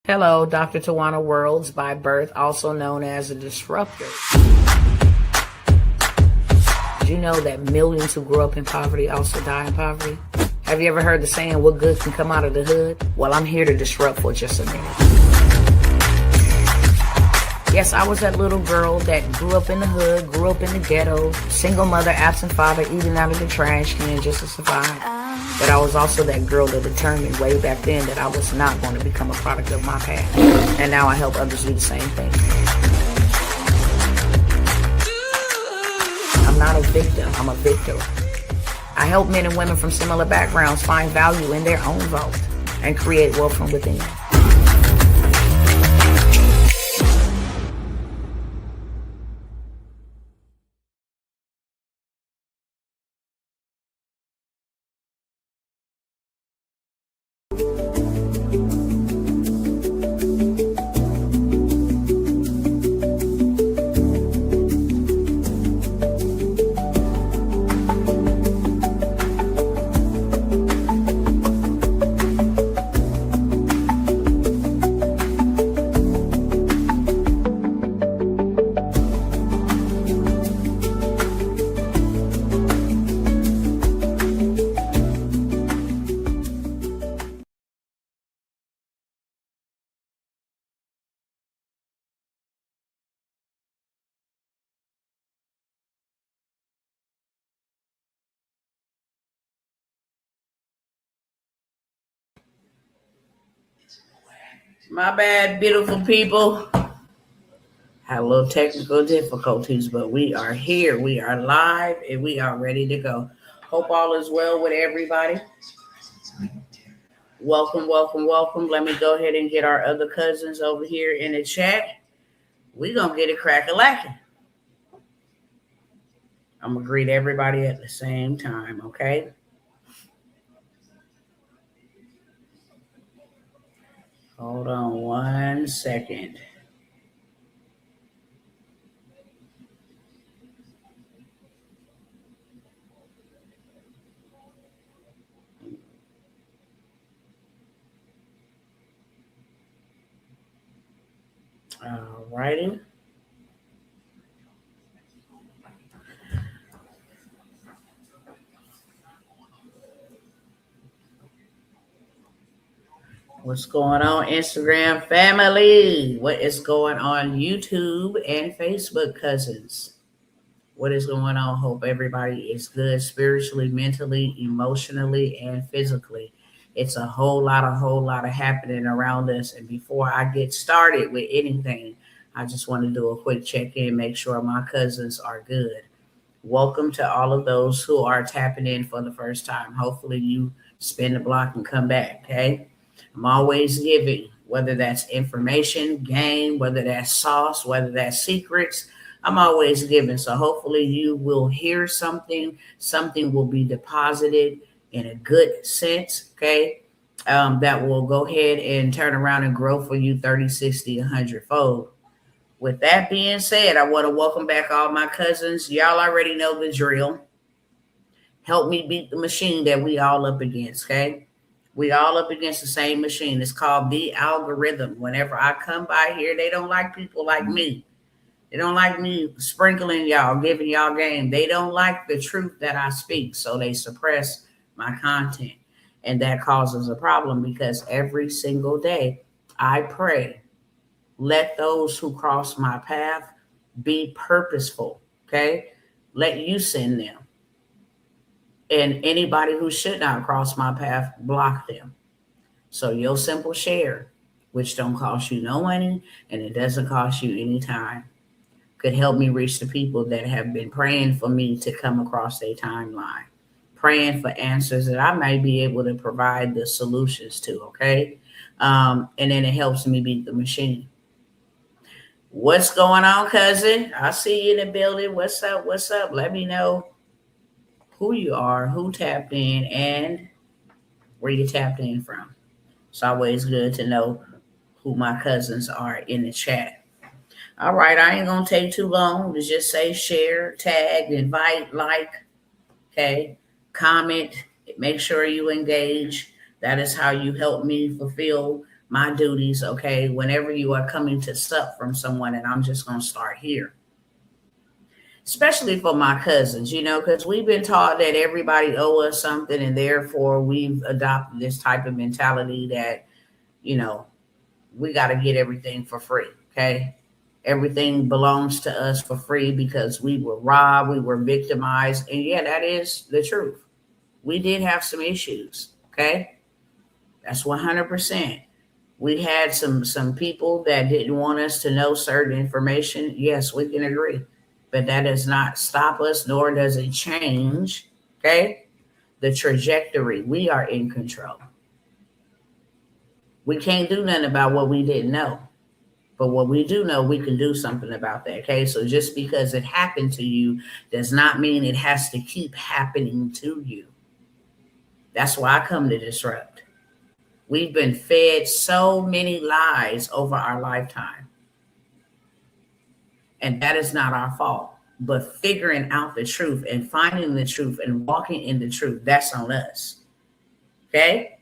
Hello, Dr. Tawana Worlds by birth, also known as a disruptor. Did you know that millions who grew up in poverty also die in poverty? Have you ever heard the saying, what good can come out of the hood? Well, I'm here to disrupt for just a minute. Yes, I was that little girl that grew up in the hood, grew up in the ghetto, single mother, absent father, eating out of the trash can just to survive. But I was also that girl that determined way back then that I was not going to become a product of my past. And now I help others do the same thing. I'm not a victim, I'm a victor. I help men and women from similar backgrounds find value in their own vault and create wealth from within. My bad, beautiful people. Had a little technical difficulties, but we are here. We are live and we are ready to go. Hope all is well with everybody. Welcome, welcome, welcome. Let me go ahead and get our other cousins over here in the chat. We're going to get it crack-a-lacking. I'm going to greet everybody at the same time, okay? Hold on 1 second. All righty. What's going on, Instagram family? What is going on, YouTube and Facebook cousins? What is going on? Hope everybody is good spiritually, mentally, emotionally, and physically. It's a whole lot of happening around us. And before I get started with anything, I just want to do a quick check-in, make sure my cousins are good. Welcome to all of those who are tapping in for the first time. Hopefully you spin the block and come back, okay? I'm always giving, whether that's information, game, whether that's sauce, whether that's secrets, I'm always giving. So hopefully you will hear something will be deposited in a good sense, okay? That will go ahead and turn around and grow for you 30, 60, 100 fold. With that being said, I want to welcome back all my cousins. Y'all already know the drill. Help me beat the machine that we all up against, okay? We all up against the same machine. It's called the algorithm. Whenever I come by here, they don't like people like me. They don't like me sprinkling y'all, giving y'all game. They don't like the truth that I speak, so they suppress my content. And that causes a problem because every single day I pray, let those who cross my path be purposeful, okay? Let you send them. And anybody who should not cross my path, block them. So your simple share, which don't cost you no money and it doesn't cost you any time, could help me reach the people that have been praying for me to come across their timeline, praying for answers that I might be able to provide the solutions to, okay? And then it helps me beat the machine. What's going on, cousin? I see you in the building. What's up? What's up? Let me know who you are, who tapped in, and where you tapped in from. It's always good to know who my cousins are in the chat. All right, I ain't going to take too long to just say share, tag, invite, like, okay, comment, make sure you engage. That is how you help me fulfill my duties, okay, whenever you are coming to sup from someone, and I'm just going to start here, especially for my cousins, because we've been taught that everybody owe us something, and therefore we've adopted this type of mentality that, you know, we got to get everything for free, okay? Everything belongs to us for free because we were robbed, we were victimized, and yeah, that is the truth. We did have some issues, okay? That's 100%. We had some people that didn't want us to know certain information. Yes, we can agree. But that does not stop us, nor does it change, okay? The trajectory. We are in control. We can't do nothing about what we didn't know. But what we do know, we can do something about that, okay? So just because it happened to you does not mean it has to keep happening to you. That's why I come to disrupt. We've been fed so many lies over our lifetime. And that is not our fault. But figuring out the truth and finding the truth and walking in the truth, that's on us. Okay?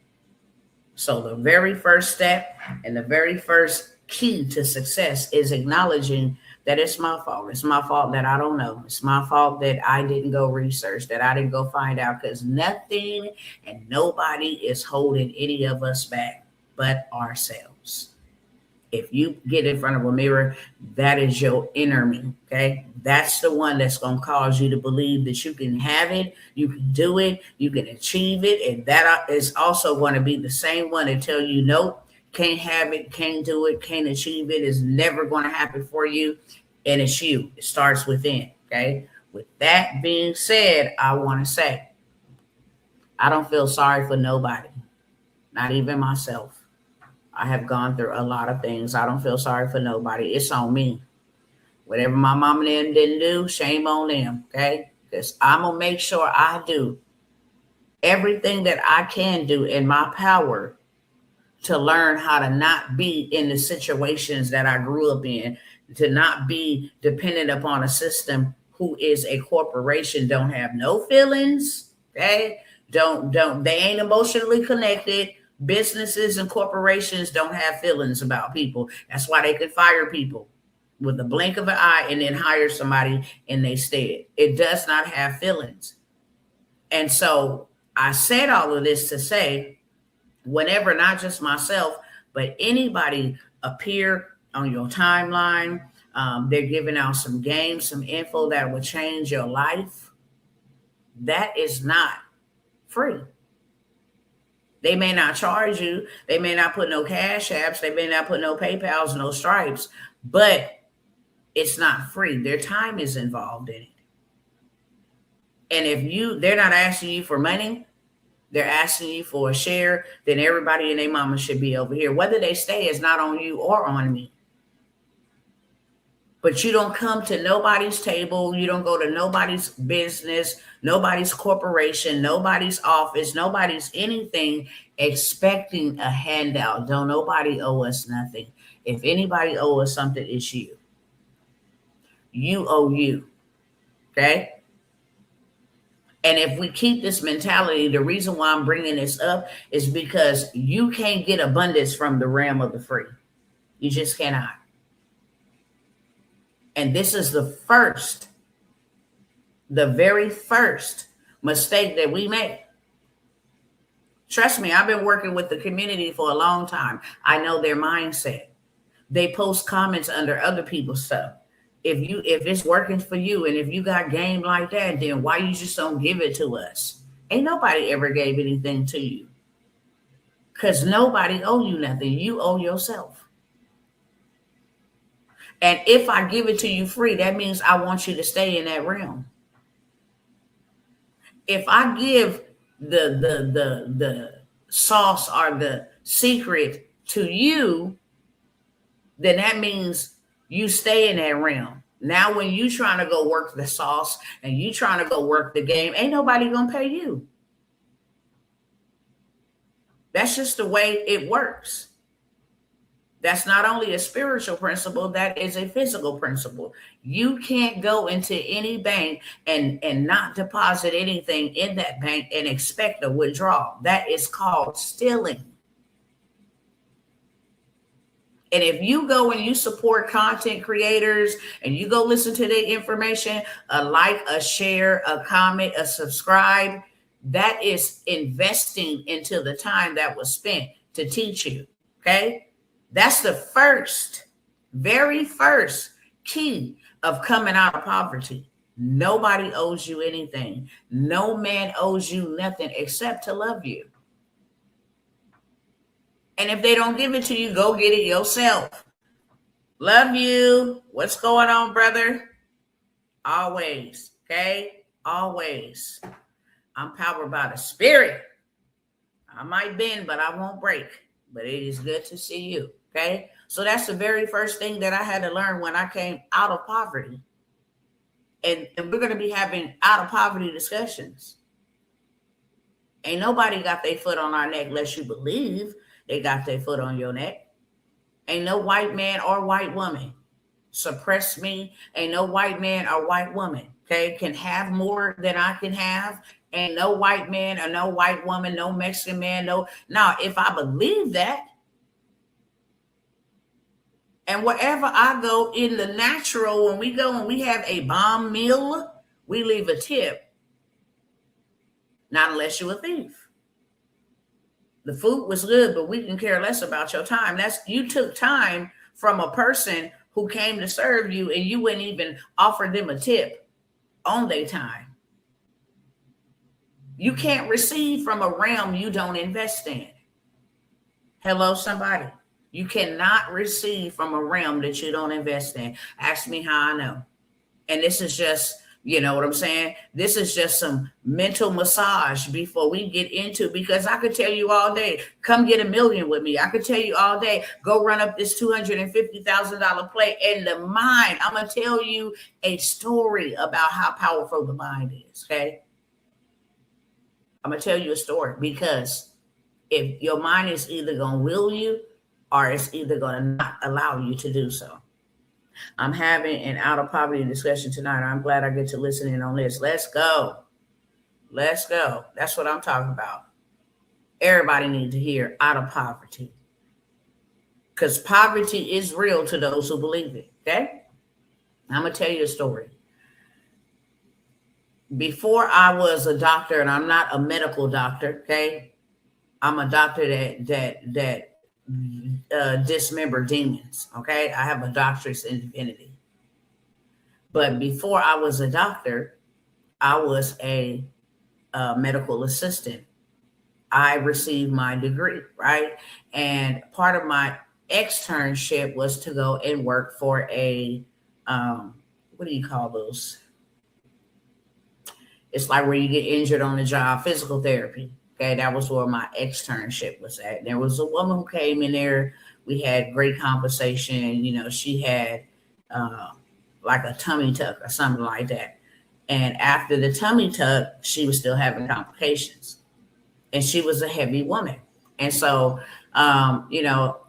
So the very first step and the very first key to success is acknowledging that it's my fault. It's my fault that I don't know. It's my fault that I didn't go research, that I didn't go find out, because nothing and nobody is holding any of us back but ourselves. If you get in front of a mirror, that is your inner me, okay? That's the one that's going to cause you to believe that you can have it, you can do it, you can achieve it, and that is also going to be the same one to tell you, nope, can't have it, can't do it, can't achieve it, is never going to happen for you, and it's you. It starts within, okay? With that being said, I want to say, I don't feel sorry for nobody, not even myself. I have gone through a lot of things. I don't feel sorry for nobody. It's on me. Whatever my mom and them didn't do, shame on them, okay? Because I'm going to make sure I do everything that I can do in my power to learn how to not be in the situations that I grew up in, to not be dependent upon a system who is a corporation, don't have no feelings, okay? They ain't emotionally connected. Businesses and corporations don't have feelings about people. That's why they can fire people with a blink of an eye and then hire somebody in their stead. It does not have feelings. And so I said all of this to say, whenever not just myself, but anybody appear on your timeline, they're giving out some games, some info that will change your life, that is not free. They may not charge you. They may not put no cash apps. They may not put no PayPals, no Stripes, but it's not free. Their time is involved in it. And if they're not asking you for money, they're asking you for a share, then everybody and their mama should be over here. Whether they stay is not on you or on me. But you don't come to nobody's table. You don't go to nobody's business, nobody's corporation, nobody's office, nobody's anything expecting a handout. Don't nobody owe us nothing. If anybody owe us something, it's you. You owe you. Okay? And if we keep this mentality, the reason why I'm bringing this up is because you can't get abundance from the realm of the free. You just cannot. And this is the very first mistake that we make. Trust me, I've been working with the community for a long time. I know their mindset. They post comments under other people's stuff. If it's working for you and if you got game like that, then why you just don't give it to us? Ain't nobody ever gave anything to you. Because nobody owe you nothing. You owe yourself. And if I give it to you free, that means I want you to stay in that realm. If I give the sauce or the secret to you, then that means you stay in that realm. Now, when you trying to go work the sauce and you trying to go work the game, ain't nobody gonna pay you. That's just the way it works. That's not only a spiritual principle, that is a physical principle. You can't go into any bank and not deposit anything in that bank and expect a withdrawal. That is called stealing. And if you go and you support content creators and you go listen to their information, a like, a share, a comment, a subscribe, that is investing into the time that was spent to teach you. Okay. That's the very first key of coming out of poverty. Nobody owes you anything. No man owes you nothing except to love you. And if they don't give it to you, go get it yourself. Love you. What's going on, brother? Always. Okay? Always. I'm powered by the spirit. I might bend, but I won't break. But it is good to see you. Okay? So that's the very first thing that I had to learn when I came out of poverty. And we're going to be having out of poverty discussions. Ain't nobody got their foot on our neck unless you believe they got their foot on your neck. Ain't no white man or white woman suppress me. Ain't no white man or white woman, okay, can have more than I can have. Ain't no white man or no white woman, no Mexican man, no. Now, if I believe that, and wherever I go in the natural, when we go and we have a bomb meal, we leave a tip. Not unless you're a thief. The food was good, but we can care less about your time. You took time from a person who came to serve you, and you wouldn't even offer them a tip on their time. You can't receive from a realm you don't invest in. Hello, somebody. You cannot receive from a realm that you don't invest in. Ask me how I know. And this is just, you know what I'm saying? This is just some mental massage before we get into, because I could tell you all day, come get $1 million with me. I could tell you all day, go run up this $250,000 play in the mind. I'm going to tell you a story about how powerful the mind is, okay? I'm going to tell you a story, because if your mind is either going to will you or it's either going to not allow you to do so. I'm having an out of poverty discussion tonight. I'm glad I get to listen in on this. Let's go. Let's go. That's what I'm talking about. Everybody needs to hear out of poverty, because poverty is real to those who believe it. Okay. I'm going to tell you a story. Before I was a doctor, and I'm not a medical doctor. Okay. I'm a doctor that dismember demons. Okay. I have a doctorate in divinity. But before I was a doctor, I was a medical assistant. I received my degree, right? And part of my externship was to go and work for a, what do you call those? It's like where you get injured on the job, physical therapy. Okay, that was where my externship was at. There was a woman who came in there. We had great conversation. You know, she had like a tummy tuck or something like that. And after the tummy tuck, she was still having complications. And she was a heavy woman. And so, you know,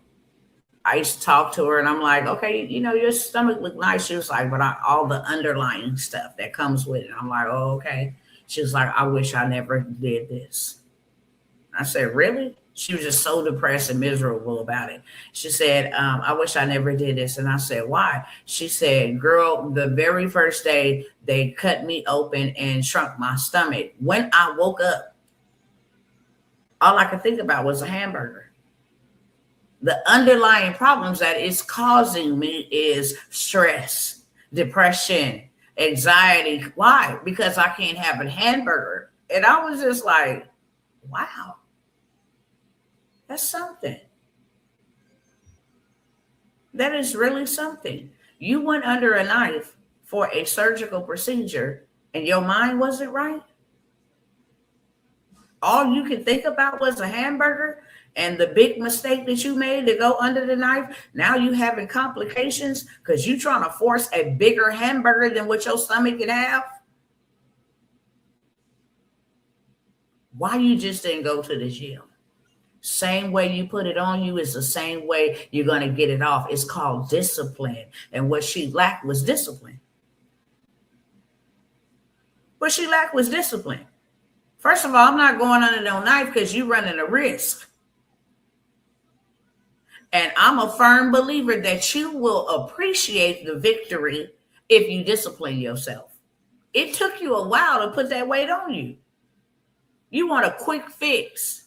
I used to talk to her and I'm like, okay, you know, your stomach looked nice. She was like, but all the underlying stuff that comes with it. I'm like, oh, okay. She was like, I wish I never did this. I said, really? She was just so depressed and miserable about it. She said, I wish I never did this. And I said, why? She said, girl, the very first day they cut me open and shrunk my stomach. When I woke up, all I could think about was a hamburger. The underlying problems that is causing me is stress, depression, anxiety. Why? Because I can't have a hamburger. And I was just like, wow. That's something. That is really something. You went under a knife for a surgical procedure and your mind wasn't right. All you could think about was a hamburger and the big mistake that you made to go under the knife. Now you having complications because you trying to force a bigger hamburger than what your stomach can have. Why you just didn't go to the gym? Same way you put it on you is the same way you're going to get it off. It's called discipline. And what she lacked was discipline. What she lacked was discipline. First of all, I'm not going under no knife because you're running a risk. And I'm a firm believer that you will appreciate the victory if you discipline yourself. It took you a while to put that weight on you. You want a quick fix.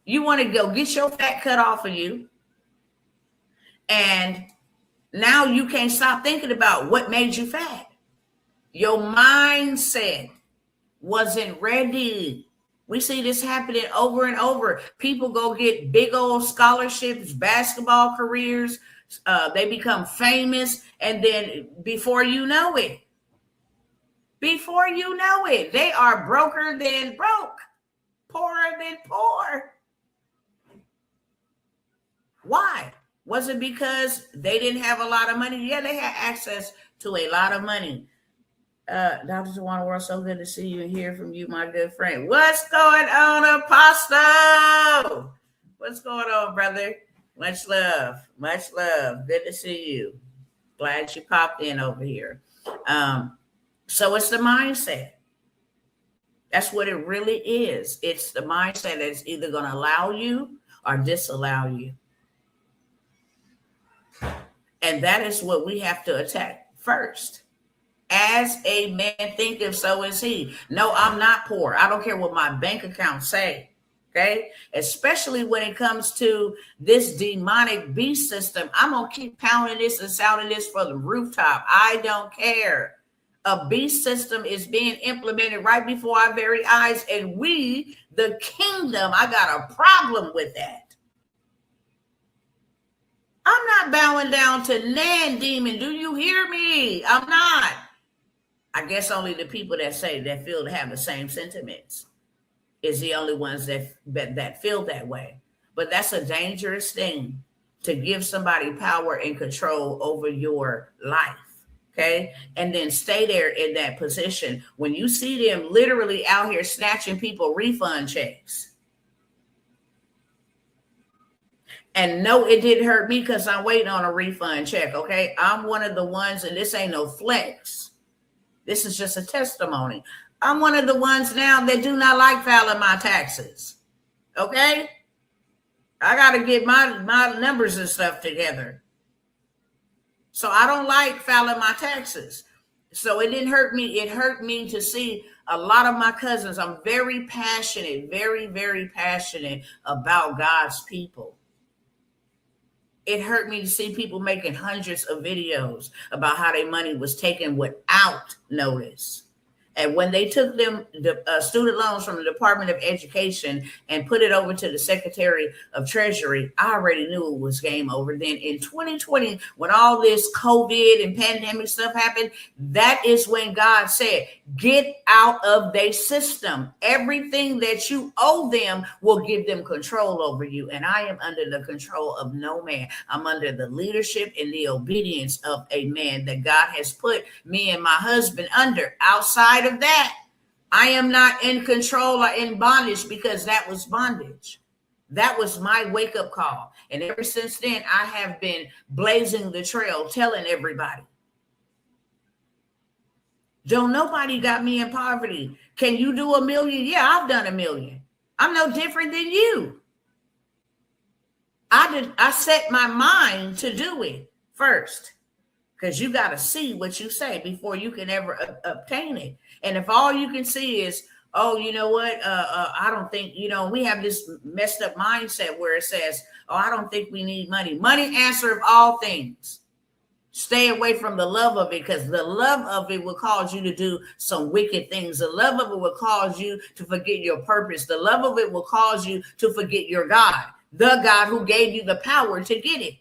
You want to go get your fat cut off of you. And now you can't stop thinking about what made you fat. Your mindset wasn't ready. We see this happening over and over. People go get big old scholarships, basketball careers. They become famous. And then before you know it, they are broker than broke, poorer than poor. Why? Was it because they didn't have a lot of money? Yeah, they had access to a lot of money. Dr. Tawana World, so good to see you and hear from you, my good friend. What's going on, Apostle? What's going on, brother? Much love. Much love. Good to see you. Glad you popped in over here. So it's the mindset. That's what it really is. It's the mindset that's either going to allow you or disallow you. And that is what we have to attack first. As a man thinketh, so is he. No, I'm not poor. I don't care what my bank account say. Okay. Especially when it comes to this demonic beast system. I'm going to keep pounding this and sounding this from the rooftop. I don't care. A beast system is being implemented right before our very eyes. And we, the kingdom, I got a problem with that. I'm not bowing down to Nan demon. Do you hear me? I'm not. I guess only the people that feel to have the same sentiments is the only ones that feel that way. But that's a dangerous thing, to give somebody power and control over your life. Okay. And then stay there in that position when you see them literally out here snatching people refund checks. And no, it didn't hurt me because I'm waiting on a refund check. Okay. I'm one of the ones, and this ain't no flex. This is just a testimony. I'm one of the ones now that do not like filing my taxes. Okay. I got to get my numbers and stuff together. So I don't like filing my taxes. So it didn't hurt me. It hurt me to see a lot of my cousins. I'm very passionate, very, very passionate about God's people. It hurt me to see people making hundreds of videos about how their money was taken without notice. And when they took them student loans from the Department of Education and put it over to the Secretary of Treasury, I already knew it was game over. Then in 2020, when all this COVID and pandemic stuff happened, that is when God said, get out of their system. Everything that you owe them will give them control over you. And I am under the control of no man. I'm under the leadership and the obedience of a man that God has put me and my husband under. Outside of that, I am not in control or in bondage, because that was bondage. That was my wake-up call. And ever since then, I have been blazing the trail, telling everybody, don't nobody got me in poverty. Can you do 1 million? Yeah, I've done 1 million. I'm no different than you. I set my mind to do it first, because you got to see what you say before you can ever obtain it. And if all you can see is, oh, you know what? I don't think, we have this messed up mindset where it says, oh, I don't think we need money. Money, answer of all things. Stay away from the love of it, because the love of it will cause you to do some wicked things. The love of it will cause you to forget your purpose. The love of it will cause you to forget your God, the God who gave you the power to get it.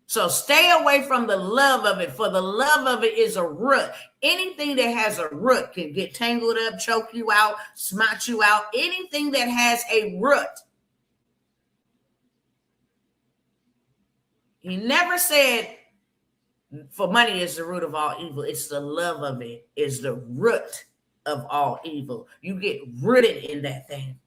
So stay away from the love of it, for the love of it is a root. Anything that has a root can get tangled up, choke you out, smotch you out. Anything that has a root. He never said, for money is the root of all evil. It's the love of it is the root of all evil. You get rooted in that thing.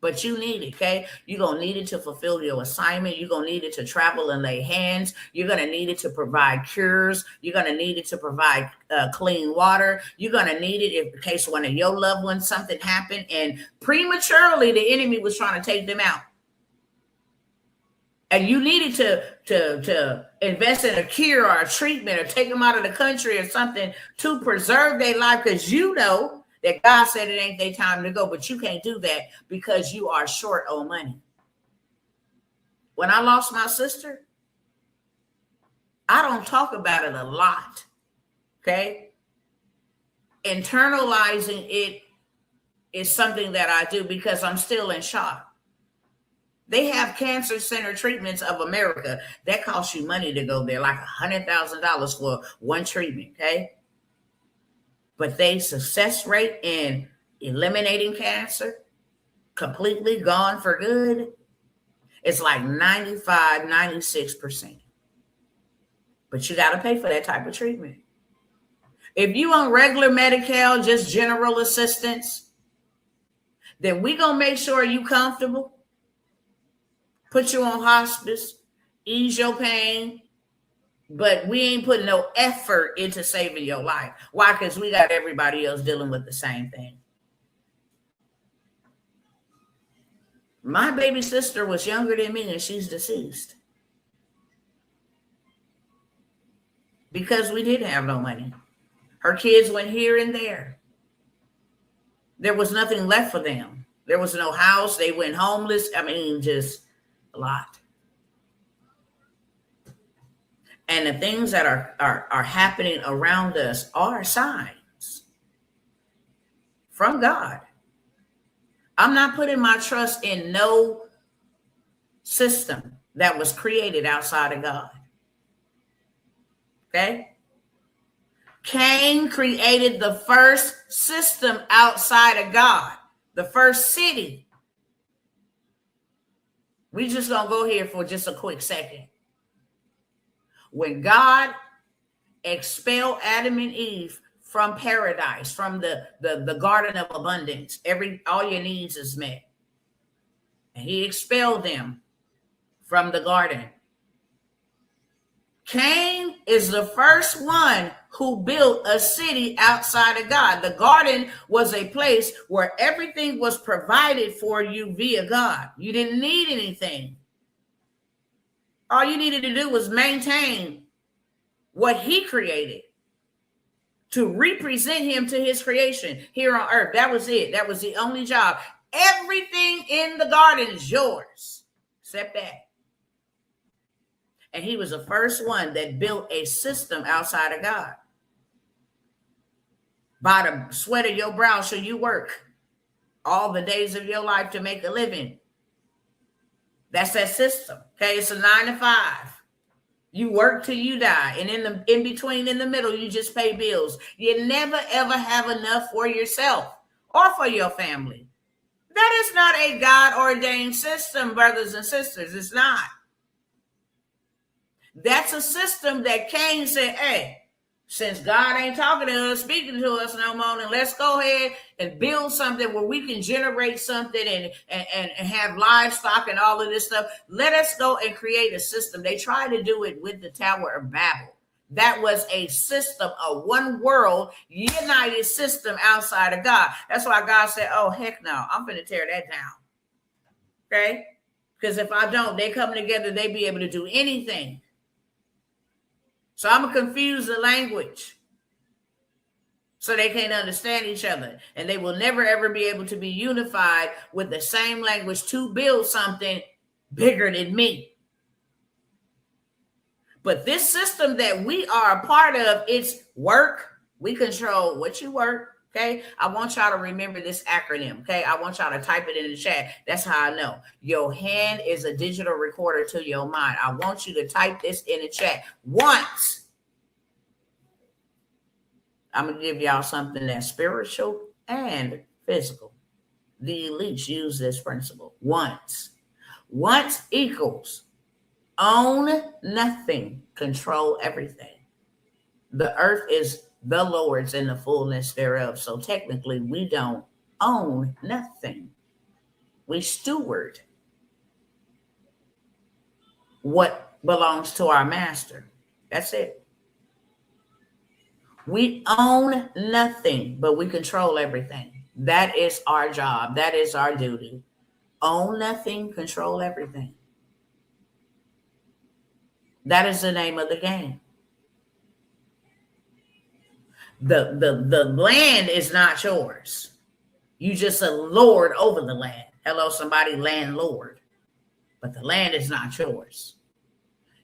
But you need it, okay? You're going to need it to fulfill your assignment. You're going to need it to travel and lay hands. You're going to need it to provide cures. You're going to need it to provide clean water. You're going to need it in case one of your loved ones, something happened and prematurely the enemy was trying to take them out. and you needed to invest in a cure or a treatment or take them out of the country or something to preserve their life, because you know that God said it ain't their time to go, but you can't do that because you are short on money. When I lost my sister, I don't talk about it a lot, okay? Internalizing it is something that I do because I'm still in shock. They have cancer center treatments of America that cost you money to go there, like $100,000 for one treatment, okay? But they success rate in eliminating cancer, completely gone for good, it's like 95, 96%. But you got to pay for that type of treatment. If you on regular Medi-Cal, just general assistance, then we going to make sure you comfortable, put you on hospice, ease your pain, but we ain't putting no effort into saving your life. Why? Because we got everybody else dealing with the same thing. My baby sister was younger than me and she's deceased because we didn't have no money. Her kids went here and there. There was nothing left for them. There was no house. They went homeless. I mean, just a lot. And the things that are happening around us are signs from God. I'm not putting my trust in no system that was created outside of God. Okay? Cain created the first system outside of God, the first city. We just gonna go here for just a quick second. When God expelled Adam and Eve from paradise, from the garden of abundance, all your needs is met. And he expelled them from the garden. Cain is the first one who built a city outside of God. The garden was a place where everything was provided for you via God. You didn't need anything. All you needed to do was maintain what he created to represent him to his creation here on earth. That was it. That was the only job. Everything in the garden is yours, except that. And he was the first one that built a system outside of God. By the sweat of your brow shall you work all the days of your life to make a living. That's that system. Okay, it's a 9 to 5. You work till you die. And in between, in the middle, you just pay bills. You never, ever have enough for yourself or for your family. That is not a God-ordained system, brothers and sisters. It's not. That's a system that Cain said, hey, since God ain't talking to us, speaking to us no more, then let's go ahead and build something where we can generate something and have livestock and all of this stuff. Let us go and create a system. They tried to do it with the Tower of Babel. That was a system, a one world, united system outside of God. That's why God said, oh, heck no, I'm going to tear that down. Okay? Because if I don't, they come together, they be able to do anything. So I'm going to confuse the language so they can't understand each other. And they will never, ever be able to be unified with the same language to build something bigger than me. But this system that we are a part of, it's work. We control what you work. Okay. I want y'all to remember this acronym. Okay. I want y'all to type it in the chat. That's how I know. Your hand is a digital recorder to your mind. I want you to type this in the chat once. I'm going to give y'all something that's spiritual and physical. The elites use this principle. Once. Once equals own nothing, control everything. The earth is the Lord's and the fullness thereof. So technically, we don't own nothing. We steward what belongs to our master. That's it. We own nothing, but we control everything. That is our job. That is our duty. Own nothing, control everything. That is the name of the game. The land is not yours. You just a lord over the land. Hello, somebody, landlord. But the land is not yours.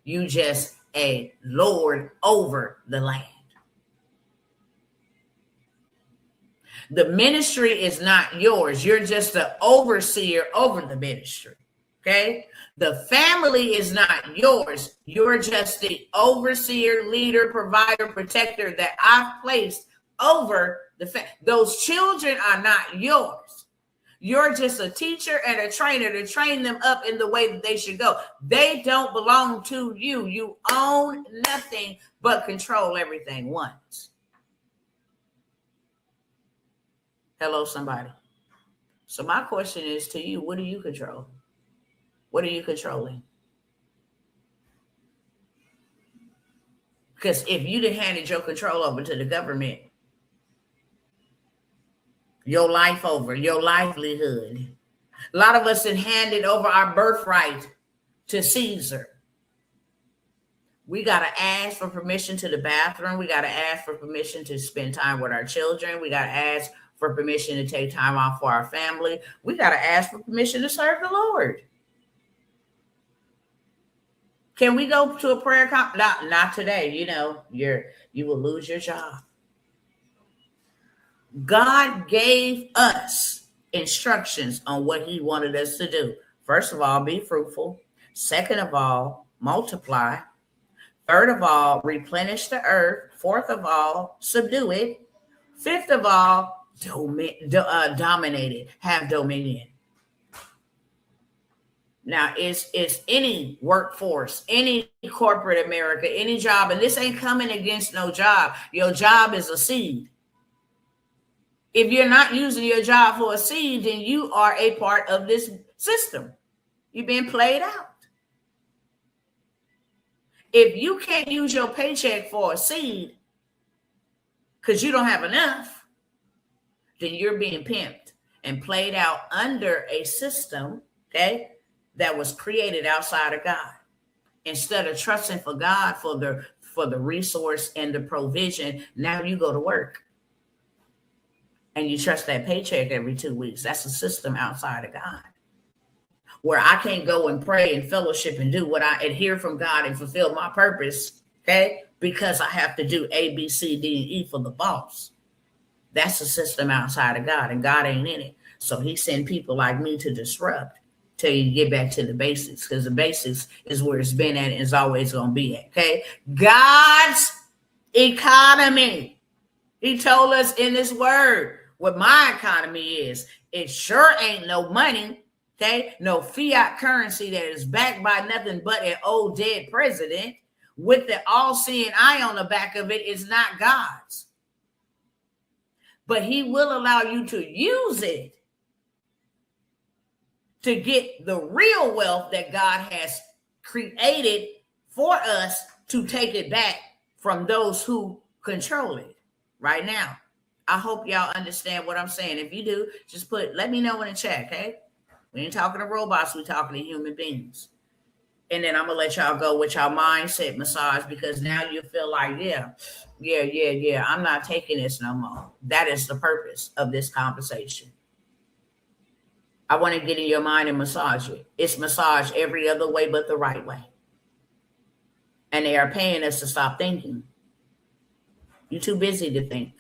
You just a lord over the land. The ministry is not yours. You're just the overseer over the ministry. Okay? The family is not yours. You're just the overseer, leader, provider, protector that I've placed over the family. Those children are not yours. You're just a teacher and a trainer to train them up in the way that they should go. They don't belong to you. You own nothing but control everything once. Hello, somebody. So my question is to you, what do you control? What are you controlling? Because if you'd have handed your control over to the government, your life over, your livelihood. A lot of us had handed over our birthright to Caesar. We got to ask for permission to the bathroom. We got to ask for permission to spend time with our children. We got to ask for permission to take time off for our family. We got to ask for permission to serve the Lord. Can we go to a prayer conference? Not today. You will lose your job. God gave us instructions on what he wanted us to do. First of all, be fruitful. Second of all, multiply. Third of all, replenish the earth. Fourth of all, subdue it. Fifth of all, dominate it. Have dominion. Now, it's any workforce, any corporate America, any job, and this ain't coming against no job. Your job is a seed. If you're not using your job for a seed, then you are a part of this system. You're being played out. If you can't use your paycheck for a seed because you don't have enough, then you're being pimped and played out under a system, okay, that was created outside of God. Instead of trusting for God for the resource and the provision, now you go to work. And you trust that paycheck every 2 weeks. That's a system outside of God. Where I can't go and pray and fellowship and do what I hear from God and fulfill my purpose, okay? Because I have to do A, B, C, D, and E for the boss. That's a system outside of God, and God ain't in it. So he sent people like me to disrupt till you get back to the basics, because the basics is where it's been at and is always going to be at, okay? God's economy. He told us in his word what my economy is. It sure ain't no money, okay? No fiat currency that is backed by nothing but an old dead president with the all-seeing eye on the back of it. Is not God's. But he will allow you to use it to get the real wealth that God has created for us to take it back from those who control it right now. I hope y'all understand what I'm saying. If you do, just let me know in the chat, okay? We ain't talking to robots, we talking to human beings. And then I'm gonna let y'all go with y'all mindset massage, because now you feel like, yeah, I'm not taking this no more. That is the purpose of this conversation. I want to get in your mind and massage it. It's massage every other way but the right way. And they are paying us to stop thinking. You're too busy to think.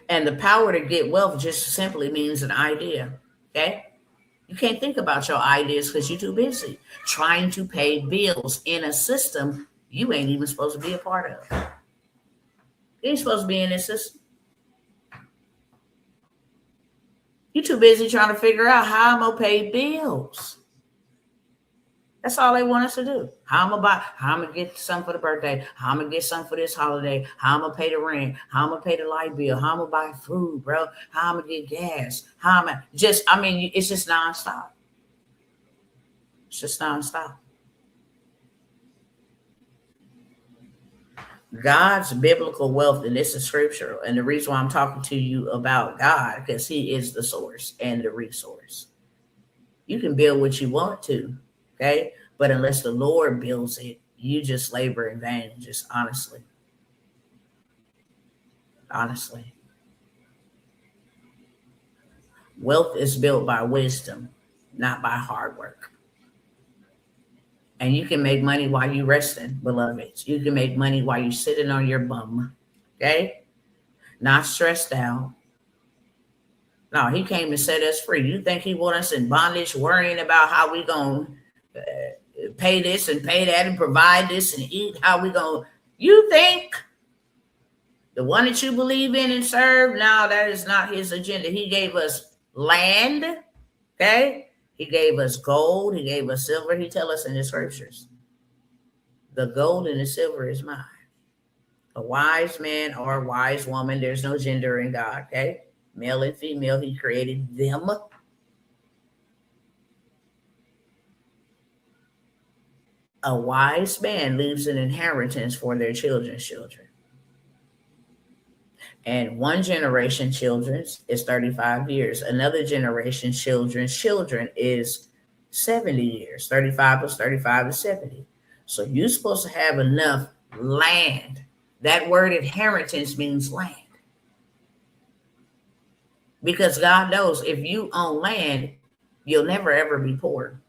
And the power to get wealth just simply means an idea, okay? You can't think about your ideas because you're too busy trying to pay bills in a system you ain't even supposed to be a part of. You ain't supposed to be in this system. You're too busy trying to figure out how I'm going to pay bills. That's all they want us to do. How I'm going to get some for the birthday. How I'm going to get some for this holiday. How I'm going to pay the rent. How I'm going to pay the light bill. How I'm going to buy food, bro. How I'm going to get gas. It's just nonstop. It's just nonstop. God's biblical wealth, and this is scriptural. And the reason why I'm talking to you about God, because he is the source and the resource. You can build what you want to. Okay, But unless the Lord builds it, you just labor in vain, just honestly. Honestly. Wealth is built by wisdom, not by hard work. And you can make money while you resting, beloveds. You can make money while you sitting on your bum. Okay? Not stressed out. No, he came to set us free. You think he want us in bondage, worrying about how we gonna pay this and pay that and provide this and eat? How we gonna? You think the one that you believe in and serve? No, that is not his agenda. He gave us land. Okay, he gave us gold. He gave us silver. He tell us in the scriptures, the gold and the silver is mine. A wise man or a wise woman. There's no gender in God. Okay. Male and female, he created them. A wise man leaves an inheritance for their children's children. And one generation children's is 35 years. Another generation children's children is 70 years. 35 plus 35 is 70. So you're supposed to have enough land. That word inheritance means land. Because God knows if you own land, you'll never, ever be poor.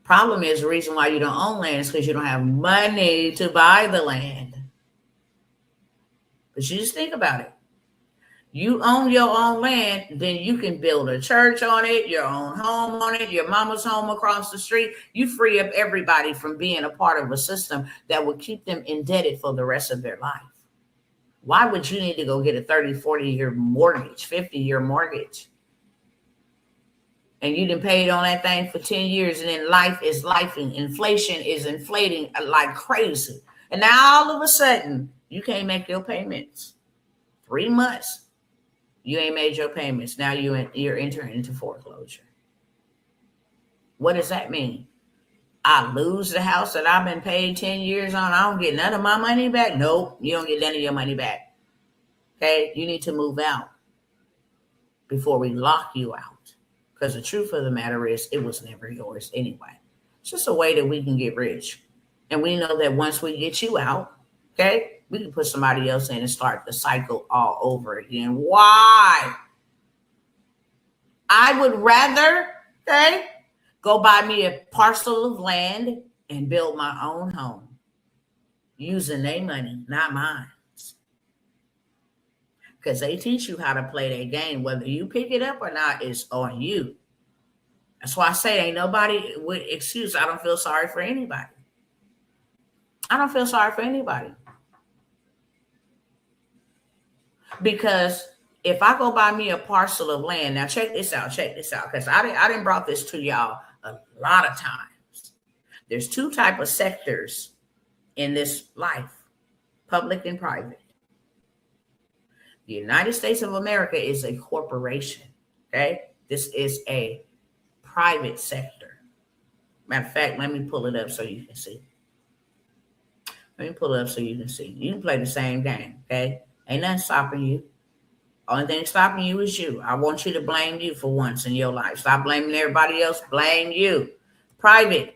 Problem is, the reason why you don't own land is because you don't have money to buy the land. But you just think about it. You own your own land, then you can build a church on it, your own home on it, your mama's home across the street. You free up everybody from being a part of a system that would keep them indebted for the rest of their life. Why would you need to go get a 30, 40-year mortgage, 50-year mortgage? And you done paid on that thing for 10 years, and then life is lifing. Inflation is inflating like crazy. And now all of a sudden, you can't make your payments. 3 months, you ain't made your payments. Now you're entering into foreclosure. What does that mean? I lose the house that I've been paid 10 years on. I don't get none of my money back. Nope, you don't get none of your money back. Okay, you need to move out before we lock you out. Because the truth of the matter is, it was never yours anyway. It's just a way that we can get rich. And we know that once we get you out, okay, we can put somebody else in and start the cycle all over again. Why? I would rather, okay, go buy me a parcel of land and build my own home using their money, not mine. Because they teach you how to play their game. Whether you pick it up or not is on you. That's why I say ain't nobody with excuse. I don't feel sorry for anybody. I don't feel sorry for anybody. Because if I go buy me a parcel of land, now check this out, because I didn't brought this to y'all a lot of times. There's two type of sectors in this life, public and private. The United States of America is a corporation, okay? This is a private sector. Matter of fact, let me pull it up so you can see. Let me pull it up so you can see. You can play the same game, okay? Ain't nothing stopping you. Only thing stopping you is you. I want you to blame you for once in your life. Stop blaming everybody else. Blame you. Private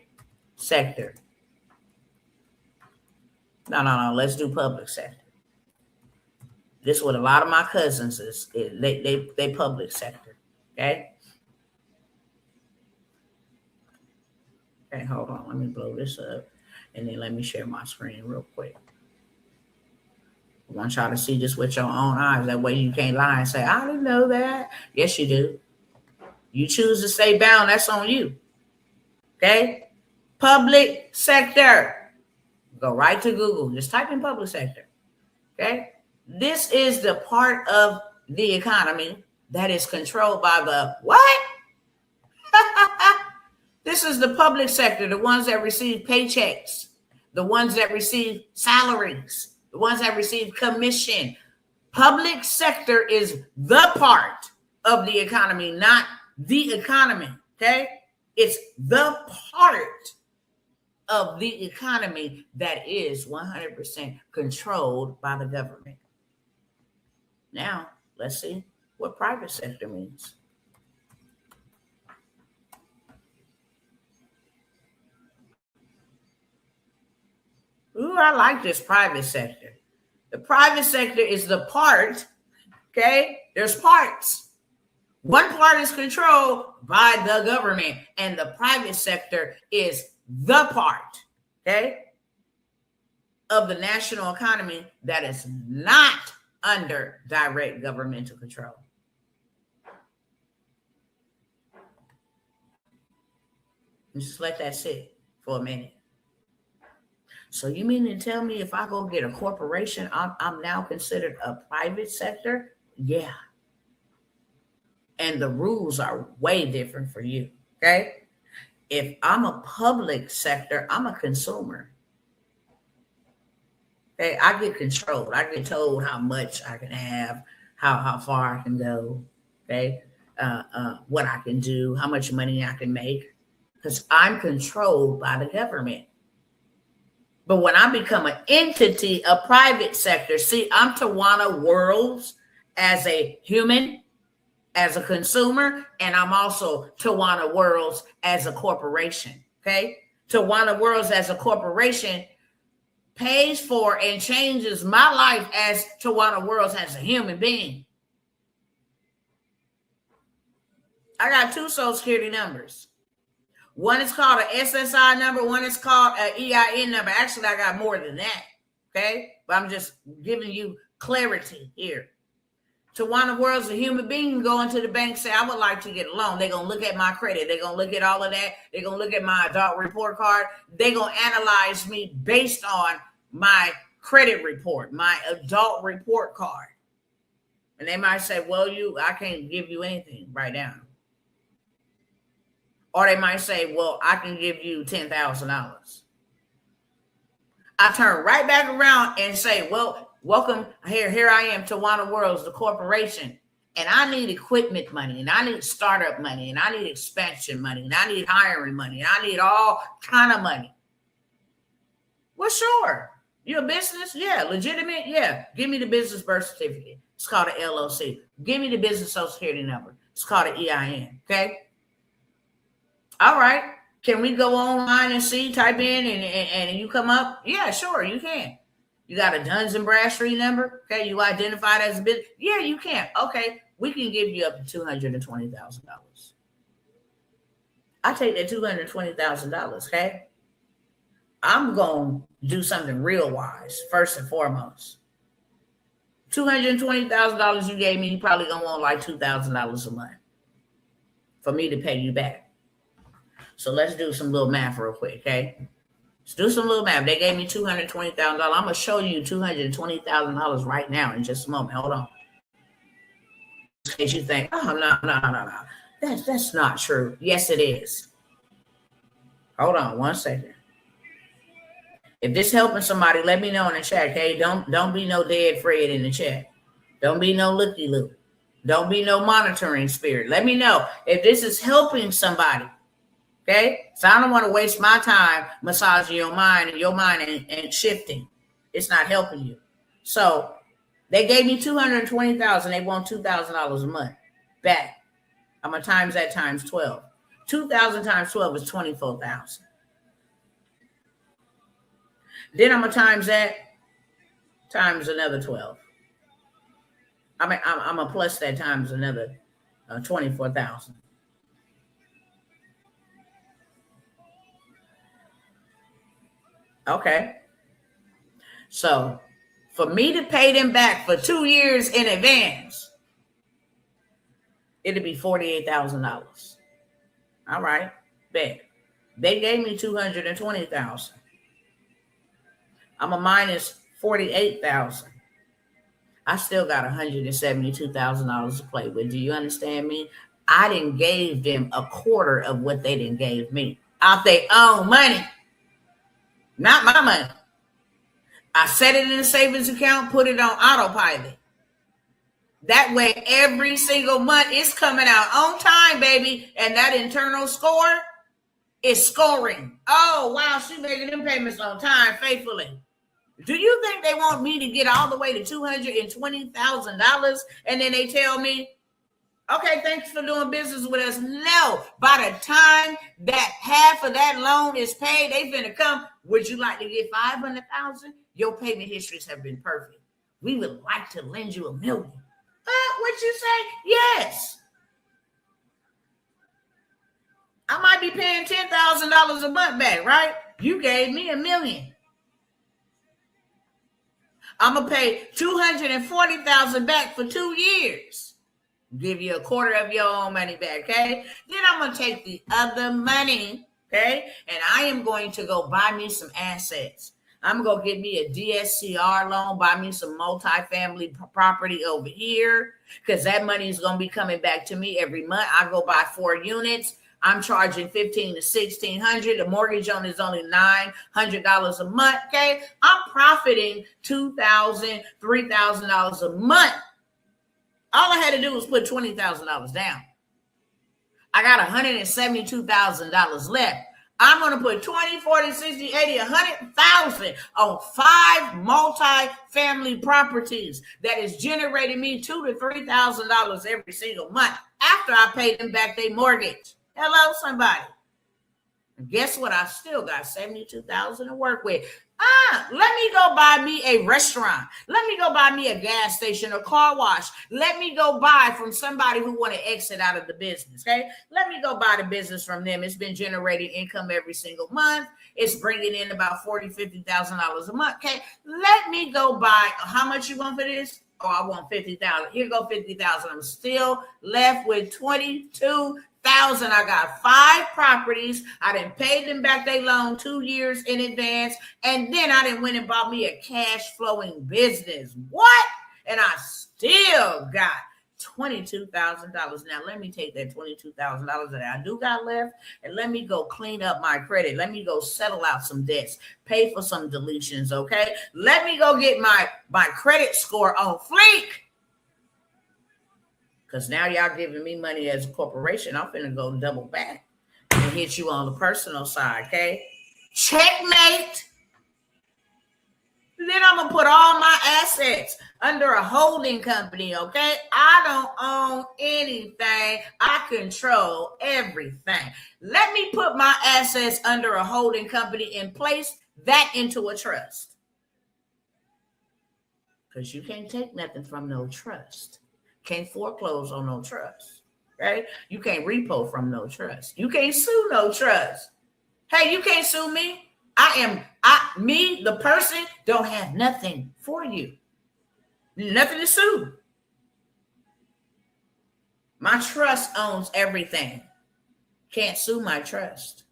sector. No. Let's do public sector. This is what a lot of my cousins is. They public sector. Okay? Okay, hold on. Let me blow this up. And then let me share my screen real quick. I want y'all to see this with your own eyes. That way you can't lie and say, I didn't know that. Yes, you do. You choose to stay bound, that's on you. Okay? Public sector. Go right to Google. Just type in public sector. Okay? This is the part of the economy that is controlled by the what? This is the public sector, the ones that receive paychecks, the ones that receive salaries, the ones that receive commission. Public sector is the part of the economy, not the economy, okay? It's the part of the economy that is 100% controlled by the government. Now, let's see what private sector means. I like this private sector. The private sector is the part, okay? There's parts. One part is controlled by the government, and the private sector is the part, okay, of the national economy that is not under direct governmental control. Just let that sit for a minute. So you mean to tell me if I go get a corporation, I'm now considered a private sector? Yeah. And the rules are way different for you, okay? If I'm a public sector, I'm a consumer. Okay, I get controlled. I get told how much I can have, how far I can go, okay? What I can do, how much money I can make, because I'm controlled by the government. But when I become an entity, a private sector, see, I'm Tawana Worlds as a human, as a consumer, and I'm also Tawana Worlds as a corporation, okay? Tawana Worlds as a corporation pays for and changes my life as Tawana Worlds as a human being. I got 2 Social Security numbers. One is called an SSI number. One is called an EIN number. Actually, I got more than that, okay? But I'm just giving you clarity here. Tawana World's a human being go into the bank, say, I would like to get a loan. They're going to look at my credit. They're going to look at all of that. They're going to look at my adult report card. They're going to analyze me based on my credit report, my adult report card. And they might say, well, I can't give you anything right now. Or they might say, well, I can give you $10,000. I turn right back around and say, well, welcome. Here I am, Tawana Worlds, the corporation. And I need equipment money, and I need startup money, and I need expansion money, and I need hiring money, and I need all kind of money. Well, sure. You're a business? Yeah. Legitimate? Yeah. Give me the business birth certificate. It's called an LLC. Give me the business Social Security number. It's called an EIN. Okay? All right. Can we go online and see, type in, and you come up? Yeah, sure, you can. You got a Duns and Bradstreet number? Okay, you identified as a business? Yeah, you can. Okay, we can give you up to $220,000. I take that $220,000, okay? I'm going to do something real wise, first and foremost. $220,000 you gave me, you probably going to want like $2,000 a month for me to pay you back. So let's do some little math real quick, okay? Let's do some little math. They gave me $220,000. I'm going to show you $220,000 right now in just a moment. Hold on. In case you think, oh, no. That's not true. Yes, it is. Hold on one second. If this helping somebody, let me know in the chat, okay? Don't be no dead Fred in the chat. Don't be no looky-loo. Don't be no monitoring spirit. Let me know if this is helping somebody. Okay, so I don't want to waste my time massaging your mind, and your mind ain't shifting. It's not helping you. So they gave me $220,000. They want $2,000 a month back. I'm gonna times that times 12. 2,000 times 12 is 24,000. Then I'm gonna times that times another 12. I'm gonna plus that times another 24,000. Okay. So for me to pay them back for 2 years in advance, it'd be $48,000. All right. Bet. They gave me $220,000. I'm a minus $48,000. I still got $172,000 to play with. Do you understand me? I didn't gave them a quarter of what they didn't gave me out their own money. Not my money. I set it in a savings account, put it on autopilot. That way, every single month it's coming out on time, baby. And that internal score is scoring. Oh, wow, she's making them payments on time faithfully. Do you think they want me to get all the way to $220,000 and then they tell me Okay, thanks for doing business with us. No, by the time that half of that loan is paid, they finna come. Would you like to get 500,000? Your payment histories have been perfect. We would like to lend you $1 million. What you say? Yes. I might be paying $10,000 a month back, right? You gave me $1 million. I'm gonna pay $240,000 back for 2 years. Give you a quarter of your own money back, okay? Then I'm gonna take the other money, okay, and I am going to go buy me some assets. I'm gonna get me a DSCR loan, buy me some multifamily property over here, because that money is gonna be coming back to me every month. I go buy 4 units. I'm charging $1,500 to $1,600. The mortgage on is only $900 a month. Okay, I'm profiting $2,000, $3,000 a month. All I had to do was put $20,000 down. I got $172,000 left. I'm going to put 20, 40, 60, 80, 100,000 on 5 multi-family properties that is generating me $2,000 to $3,000 every single month after I pay them back their mortgage. Hello, somebody. And guess what? I still got $72,000 to work with. Let me go buy me a restaurant. Let me go buy me a gas station or car wash. Let me go buy from somebody who want to exit out of the business. Okay. Let me go buy the business from them. It's been generating income every single month. It's bringing in about $40,000, $50,000 a month. Okay. Let me go buy. How much you want for this? Oh, I want $50,000. Here go $50,000. I'm still left with $22,000. I got 5 properties. I didn't pay them back their loan 2 years in advance. And then I didn't went and bought me a cash flowing business. What? And I still got $22,000. Now let me take that $22,000 that I do got left and let me go clean up my credit. Let me go settle out some debts, pay for some deletions. Okay. Let me go get my credit score on fleek. Because now y'all giving me money as a corporation. I'm finna go double back and hit you on the personal side, okay? Checkmate. Then I'm going to put all my assets under a holding company, okay? I don't own anything. I control everything. Let me put my assets under a holding company and place that into a trust. Because you can't take nothing from no trust. Can't foreclose on no trust, right? You can't repo from no trust. You can't sue no trust. Hey, you can't sue me. Me, the person, don't have nothing for you. Nothing to sue. My trust owns everything. Can't sue my trust.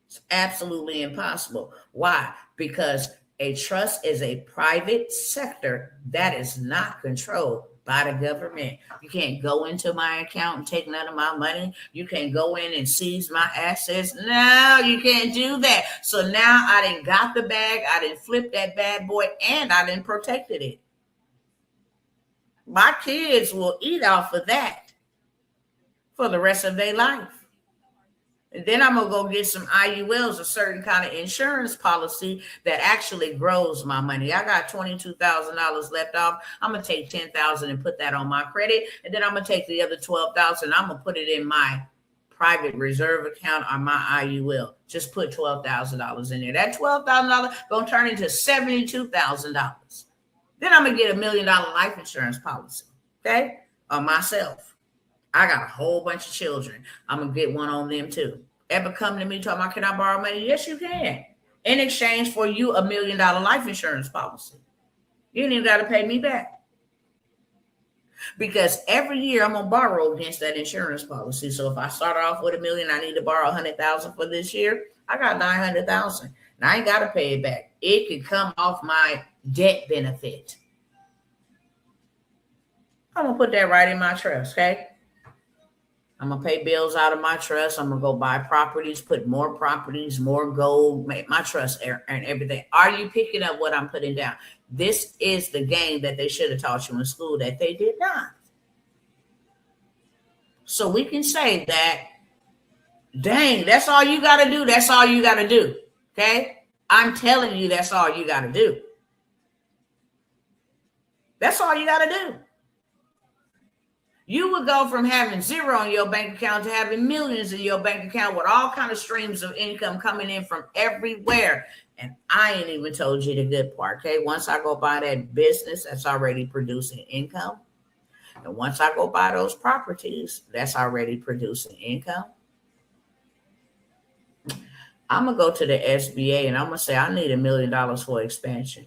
It's absolutely impossible. Why? Because a trust is a private sector that is not controlled by the government. You can't go into my account and take none of my money. You can't go in and seize my assets. No, you can't do that. So now I done got the bag. I done flipped that bad boy and I done protected it. My kids will eat off of that for the rest of their life. And then I'm going to go get some IULs, a certain kind of insurance policy that actually grows my money. I got $22,000 left off. I'm going to take $10,000 and put that on my credit. And then I'm going to take the other $12,000. I'm going to put it in my private reserve account or my IUL. Just put $12,000 in there. That $12,000 going to turn into $72,000. Then I'm going to get $1 million life insurance policy, okay, on myself. I got a whole bunch of children. I'm going to get one on them too. Ever come to me talking about, can I borrow money? Yes, you can. In exchange for you $1 million life insurance policy. You ain't even got to pay me back. Because every year I'm going to borrow against that insurance policy. So if I start off with $1 million, I need to borrow $100,000 for this year. I got $900,000. And I ain't got to pay it back. It can come off my debt benefit. I'm going to put that right in my trust, okay? I'm going to pay bills out of my trust. I'm going to go buy properties, put more properties, more gold, make my trust and everything. Are you picking up what I'm putting down? This is the game that they should have taught you in school that they did not. So we can say that, dang, that's all you got to do. That's all you got to do. Okay? I'm telling you, that's all you got to do. That's all you got to do. You would go from having zero in your bank account to having millions in your bank account with all kind of streams of income coming in from everywhere. And I ain't even told you the good part, okay? Once I go buy that business that's already producing income, and once I go buy those properties that's already producing income, I'm going to go to the SBA and I'm going to say, I need $1 million for expansion.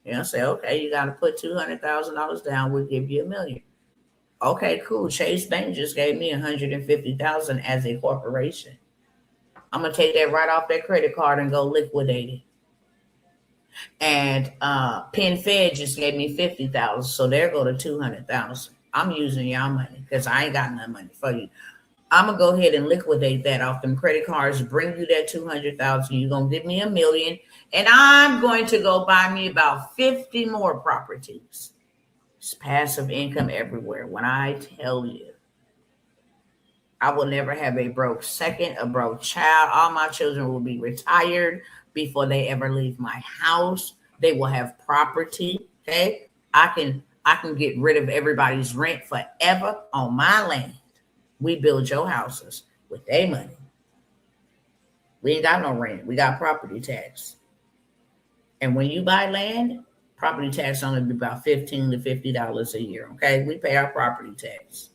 You know, say, okay, you got to put $200,000 down. We'll give you $1 million. Okay, cool. Chase Bank just gave me $150,000 as a corporation. I'm going to take that right off that credit card and go liquidate it. And Penn Fed just gave me $50,000. So there go to $200,000. I'm using y'all money because I ain't got no money for you. I'm going to go ahead and liquidate that off them credit cards, bring you that $200,000. You're going to give me $1 million. And I'm going to go buy me about 50 more properties. It's passive income everywhere. When I tell you, I will never have a broke second, a broke child. All my children will be retired before they ever leave my house. They will have property. Okay. I can get rid of everybody's rent forever on my land. We build your houses with their money. We ain't got no rent. We got property tax. And when you buy land, property tax only be about $15 to $50 a year. Okay. We pay our property tax.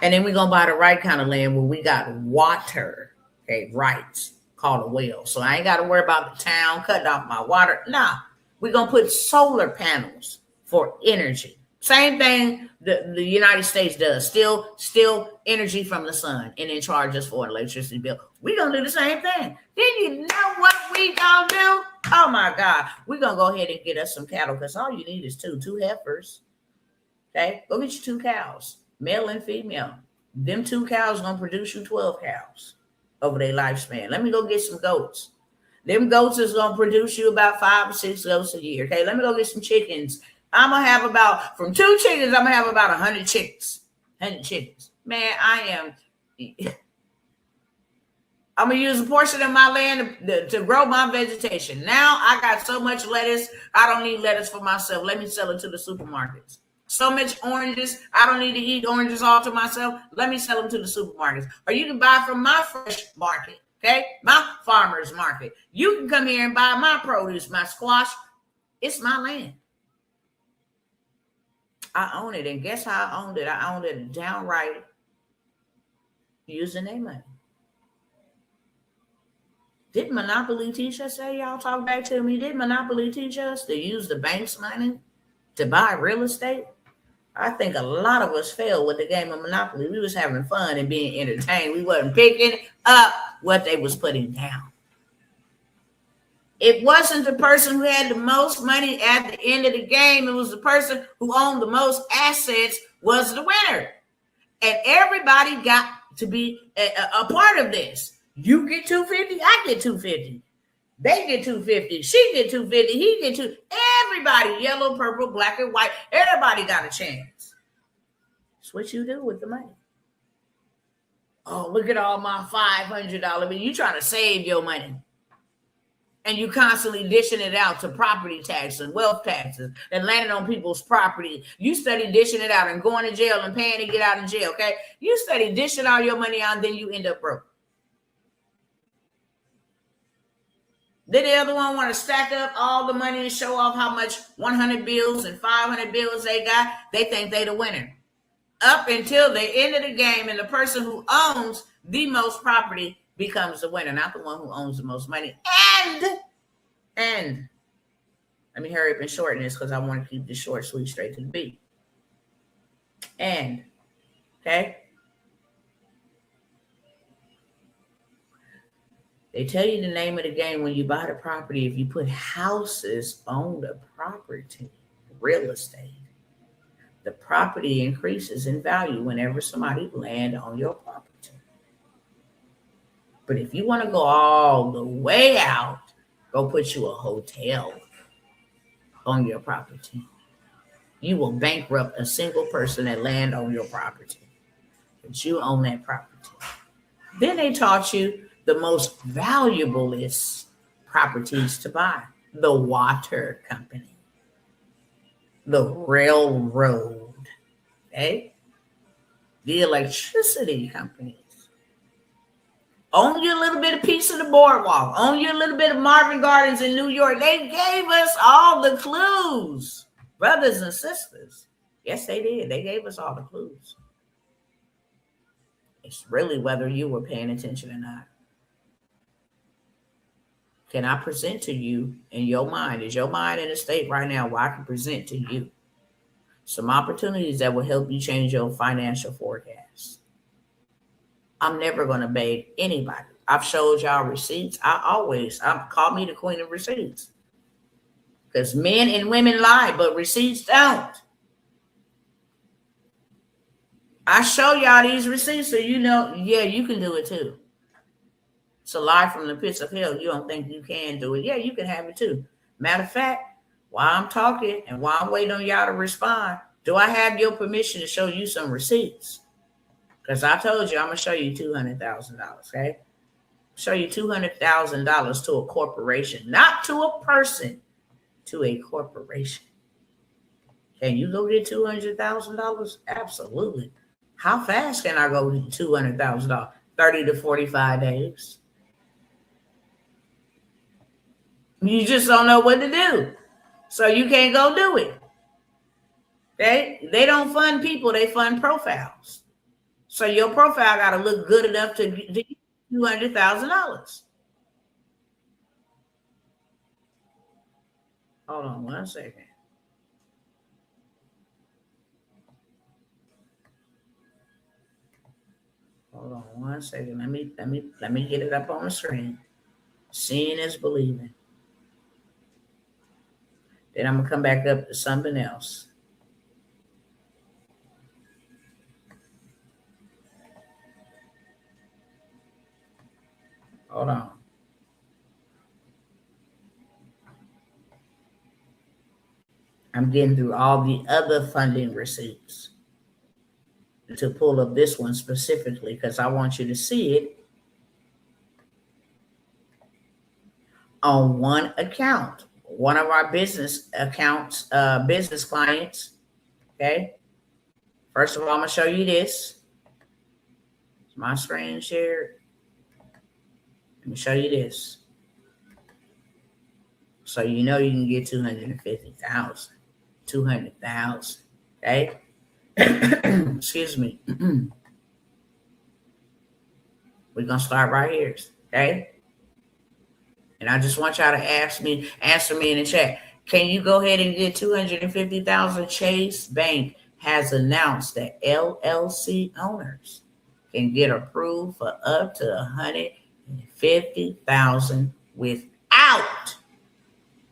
And then we're going to buy the right kind of land where we got water, okay, rights, called a well. So I ain't got to worry about the town cutting off my water. Nah, we're going to put solar panels for energy. Same thing the United States does. Still energy from the sun and then charge us for an electricity bill. We're going to do the same thing. Then you know what we going to do? Oh, my God. We're going to go ahead and get us some cattle because all you need is two heifers. Okay? Go get you 2 cows. Male and female. Them 2 cows going to produce you 12 cows over their lifespan. Let me go get some goats. Them goats is going to produce you about 5 or 6 goats a year. Okay, let me go get some chickens. I'm going to have about, from 2 chickens, I'm going to have about 100 chickens. 100 chickens. Man, I'm going to use a portion of my land to grow my vegetation. Now I got so much lettuce, I don't need lettuce for myself. Let me sell it to the supermarkets. So much oranges, I don't need to eat oranges all to myself. Let me sell them to the supermarkets. Or you can buy from my fresh market, okay? My farmer's market. You can come here and buy my produce, my squash. It's my land. I own it. And guess how I owned it? I owned it downright using their money. Didn't Monopoly teach us that? Y'all talk back to me. Did Monopoly teach us to use the bank's money to buy real estate? I think a lot of us failed with the game of Monopoly. We was having fun and being entertained. We wasn't picking up what they was putting down. It wasn't the person who had the most money at the end of the game. It was the person who owned the most assets was the winner. And everybody got to be a part of this. You get 250, I get 250. They get 250, she get 250, he get 2. Everybody, yellow, purple, black, and white, everybody got a chance. That's what you do with the money. Oh, look at all my $500. I mean, you trying to save your money. And you constantly dishing it out to property tax and wealth taxes and landing on people's property. You study dishing it out and going to jail and paying to get out of jail, okay? You study dishing all your money out and then you end up broke. Then the other one want to stack up all the money and show off how much 100 bills and 500 bills they got. They think they the winner. Up until the end of the game, and the person who owns the most property becomes the winner, not the one who owns the most money. And let me hurry up and shorten this because I want to keep this short, sweet, straight to the beat. And, okay? They tell you the name of the game when you buy the property. If you put houses on the property, real estate, the property increases in value whenever somebody lands on your property. But if you want to go all the way out, go put you a hotel on your property. You will bankrupt a single person that land on your property. But you own that property. Then they taught you the most valuablest properties to buy. The water company. The railroad. Okay? The electricity companies own your little bit of piece of the boardwalk, own your little bit of Marvin Gardens in New York. They gave us all the clues, brothers and sisters. Yes, they did. They gave us all the clues. It's really whether you were paying attention or not. Can I present to you in your mind? Is your mind in a state right now where I can present to you some opportunities that will help you change your financial forecast? I'm never going to beg anybody. I've showed y'all receipts. I call me the queen of receipts. Because men and women lie, but receipts don't. I show y'all these receipts so you know, yeah, you can do it too. It's a lie from the pits of hell. You don't think you can do it. Yeah, you can have it too. Matter of fact, while I'm talking and while I'm waiting on y'all to respond, do I have your permission to show you some receipts? Because I told you I'm going to show you $200,000, okay? Show you $200,000 to a corporation, not to a person, to a corporation. Can you go get $200,000? Absolutely. How fast can I go get $200,000? 30 to 45 days. You just don't know what to do. So you can't go do it. They don't fund people, they fund profiles. So your profile got to look good enough to get $200,000. Hold on 1 second. Hold on 1 second. Let me get it up on the screen. Seeing is believing. Then I'm gonna come back up to something else. Hold on. I'm getting through all the other funding receipts to pull up this one specifically because I want you to see it on one account, one of our business accounts, business clients. Okay. First of all, I'm gonna show you this. Is my screen shared? Let me show you this. So you know you can get 250,000, 200,000. Okay. Excuse me. We're gonna start right here. Okay. And I just want y'all to answer me in the chat. Can you go ahead and get 250,000? Chase Bank has announced that LLC owners can get approved for up to 150,000 without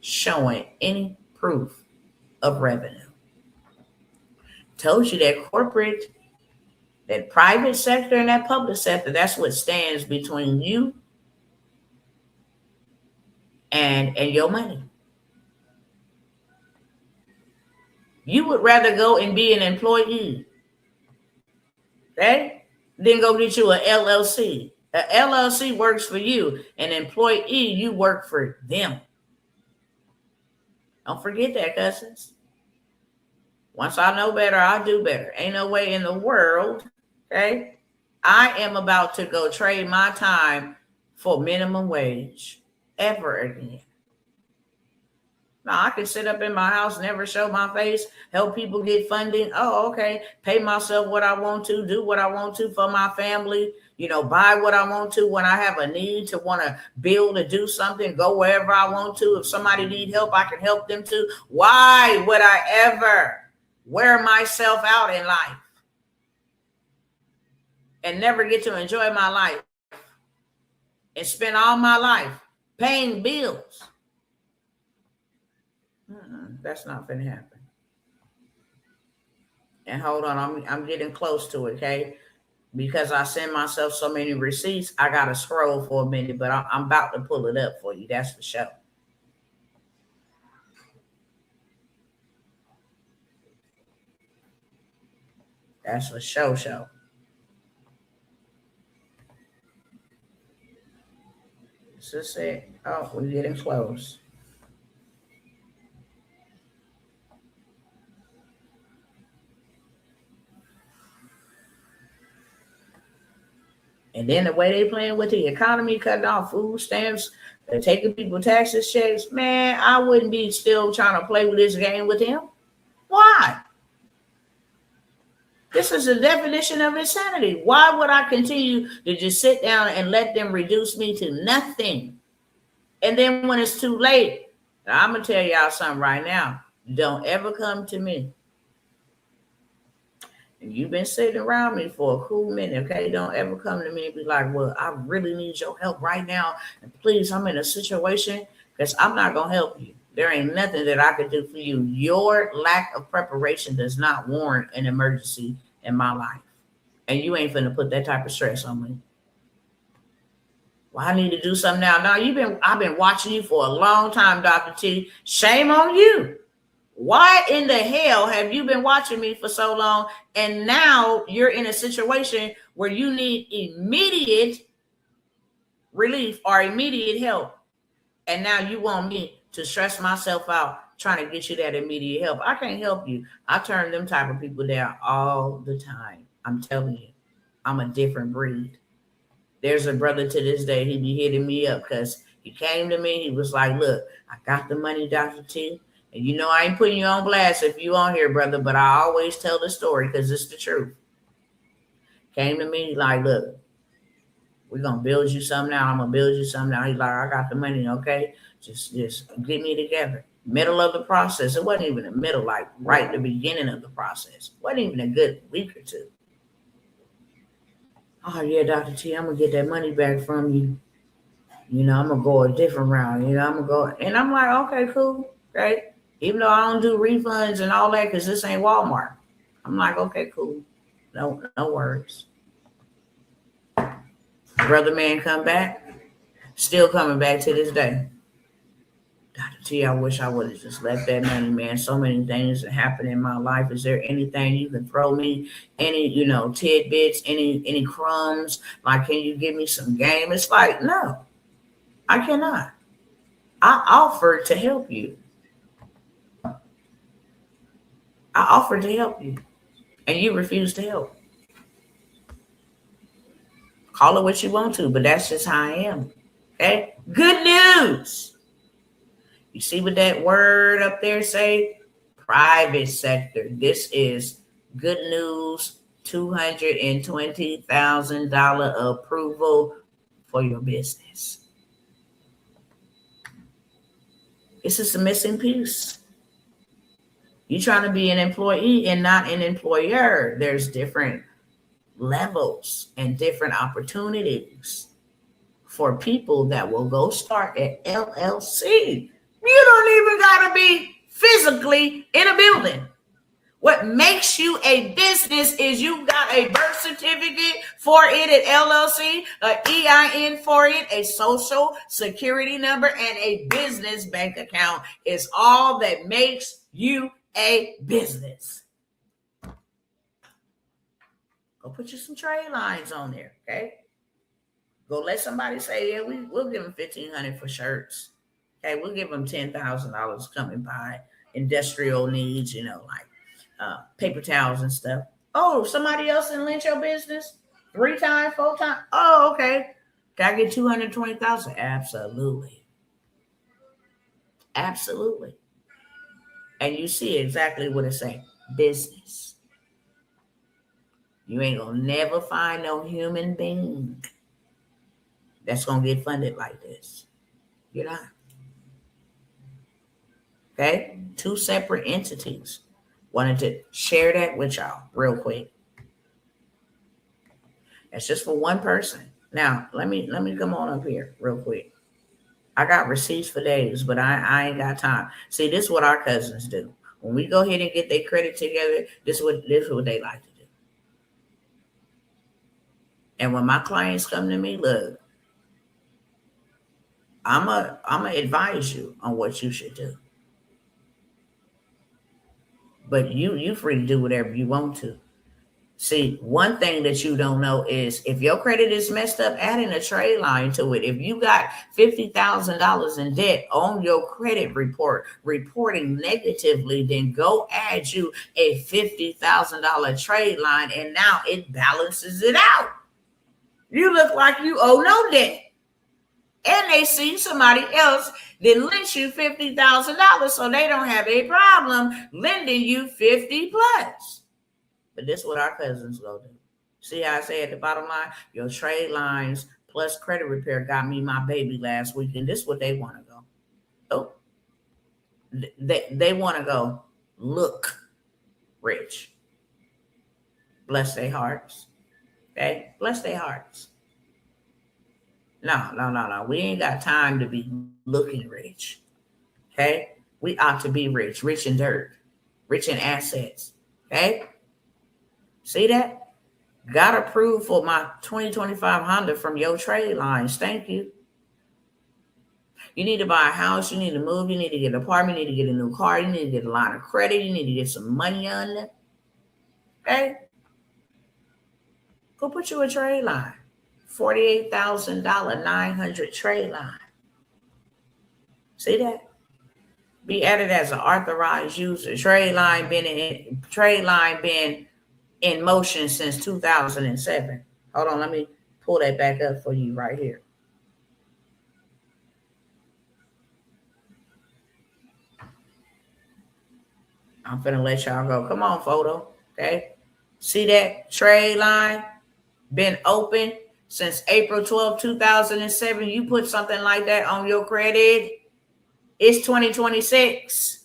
showing any proof of revenue. Told you that corporate, that private sector and that public sector, that's what stands between you and your money. You would rather go and be an employee, okay, than go get you an LLC. An LLC works for you. An employee, you work for them. Don't forget that, cousins. Once I know better, I do better. Ain't no way in the world, okay? I am about to go trade my time for minimum wage ever again. Now, I can sit up in my house, never show my face, help people get funding. Oh, okay. Pay myself what I want to, do what I want to for my family, buy what I want to when I have a need to want to build or do something, go wherever I want to. If somebody need help, I can help them too. Why would I ever wear myself out in life and never get to enjoy my life and spend all my life paying bills? That's not going to happen. And hold on, I'm getting close to it, okay? Because I send myself so many receipts, I got to scroll for a minute, but I'm about to pull it up for you. That's for sure. That's for show. This is it. Oh, we're getting close. And then the way they playing with the economy, cutting off food stamps, taking people taxes checks, man, I wouldn't be still trying to play with this game with him. Why? This is the definition of insanity. Why would I continue to just sit down and let them reduce me to nothing? And then when it's too late, I'm going to tell y'all something right now. Don't ever come to me. And you've been sitting around me for a cool minute, okay? Don't ever come to me and be like, well, I really need your help right now. And please, I'm in a situation because I'm not going to help you. There ain't nothing that I could do for you. Your lack of preparation does not warrant an emergency in my life. And you ain't finna put that type of stress on me. Well, I need to do something now. No, I've been watching you for a long time, Dr. T. Shame on you. Why in the hell have you been watching me for so long? And now you're in a situation where you need immediate relief or immediate help. And now you want me to stress myself out trying to get you that immediate help. I can't help you. I turn them type of people down all the time. I'm telling you, I'm a different breed. There's a brother to this day, he be hitting me up because he came to me. He was like, look, I got the money, Dr. T. And you know I ain't putting you on blast if you on here, brother, but I always tell the story because it's the truth. Came to me like, look, we're going to build you something now. I'm going to build you something now. He's like, I got the money, okay? Just get me together. Middle of the process. It wasn't even the middle, like right at the beginning of the process. It wasn't even a good week or two. Oh, yeah, Dr. T, I'm going to get that money back from you. You know, I'm going to go a different route. You know, I'm going to go. And I'm like, okay, cool. Right? Even though I don't do refunds and all that because this ain't Walmart. I'm like, okay, cool. No worries. Brother man come back. Still coming back to this day. Dr. T, I wish I would have just left that money, man. So many things that happen in my life. Is there anything you can throw me? Any, tidbits, any crumbs? Like, can you give me some game? It's like, no, I cannot. I offered to help you. I offered to help you. And you refused to help. Call it what you want to, but that's just how I am. Okay? Good news. You see what that word up there say? Private sector. This is good news. $220,000 approval for your business. This is the missing piece. You're trying to be an employee and not an employer. There's different levels and different opportunities for people that will go start at LLC. You don't even got to be physically in a building. What makes you a business is you got a birth certificate for it at LLC, an EIN for it, a social security number, and a business bank account is all that makes you a business. Go put you some trade lines on there, okay? Go let somebody say, yeah, we'll give them $1,500 for shirts. Okay, we'll give them $10,000 coming by industrial needs, like paper towels and stuff. Oh, somebody else in lynch your business 3 times, 4 times. Oh, okay. Can I get $220,000? Absolutely. Absolutely. And you see exactly what it say. Business. You ain't gonna never find no human being that's gonna get funded like this. You're not. Okay? 2 separate entities. Wanted to share that with y'all real quick. That's just for one person. Now, let me come on up here real quick. I got receipts for days, but I ain't got time. See, this is what our cousins do. When we go ahead and get their credit together, this is what they like to do. And when my clients come to me, look, I'm a advise you on what you should do. But you free to do whatever you want to. See, one thing that you don't know is if your credit is messed up, adding a trade line to it. If you got $50,000 in debt on your credit report, reporting negatively, then go add you a $50,000 trade line, and now it balances it out. You look like you owe no debt. And they see somebody else that lent you $50,000, so they don't have a problem lending you 50 plus. But this is what our cousins go do. See how I say at the bottom line, your trade lines plus credit repair got me my baby last week, and this is what they want to go. Oh, they want to go look rich. Bless their hearts. Okay, bless their hearts. No. We ain't got time to be looking rich. Okay, we ought to be rich in dirt, rich in assets. Okay, see that? Got approved for my 2025 Honda from your trade lines. Thank you. You need to buy a house. You need to move. You need to get an apartment. You need to get a new car. You need to get a line of credit. You need to get some money on it. Okay? Go put you a trade line. $48,000 900 trade line. See that? Be added as an authorized user. Trade line been in motion since 2007. Hold on, let me pull that back up for you right here. I'm finna let y'all go. Come on, photo. Okay. See that trade line been open since April 12, 2007. You put something like that on your credit, it's 2026.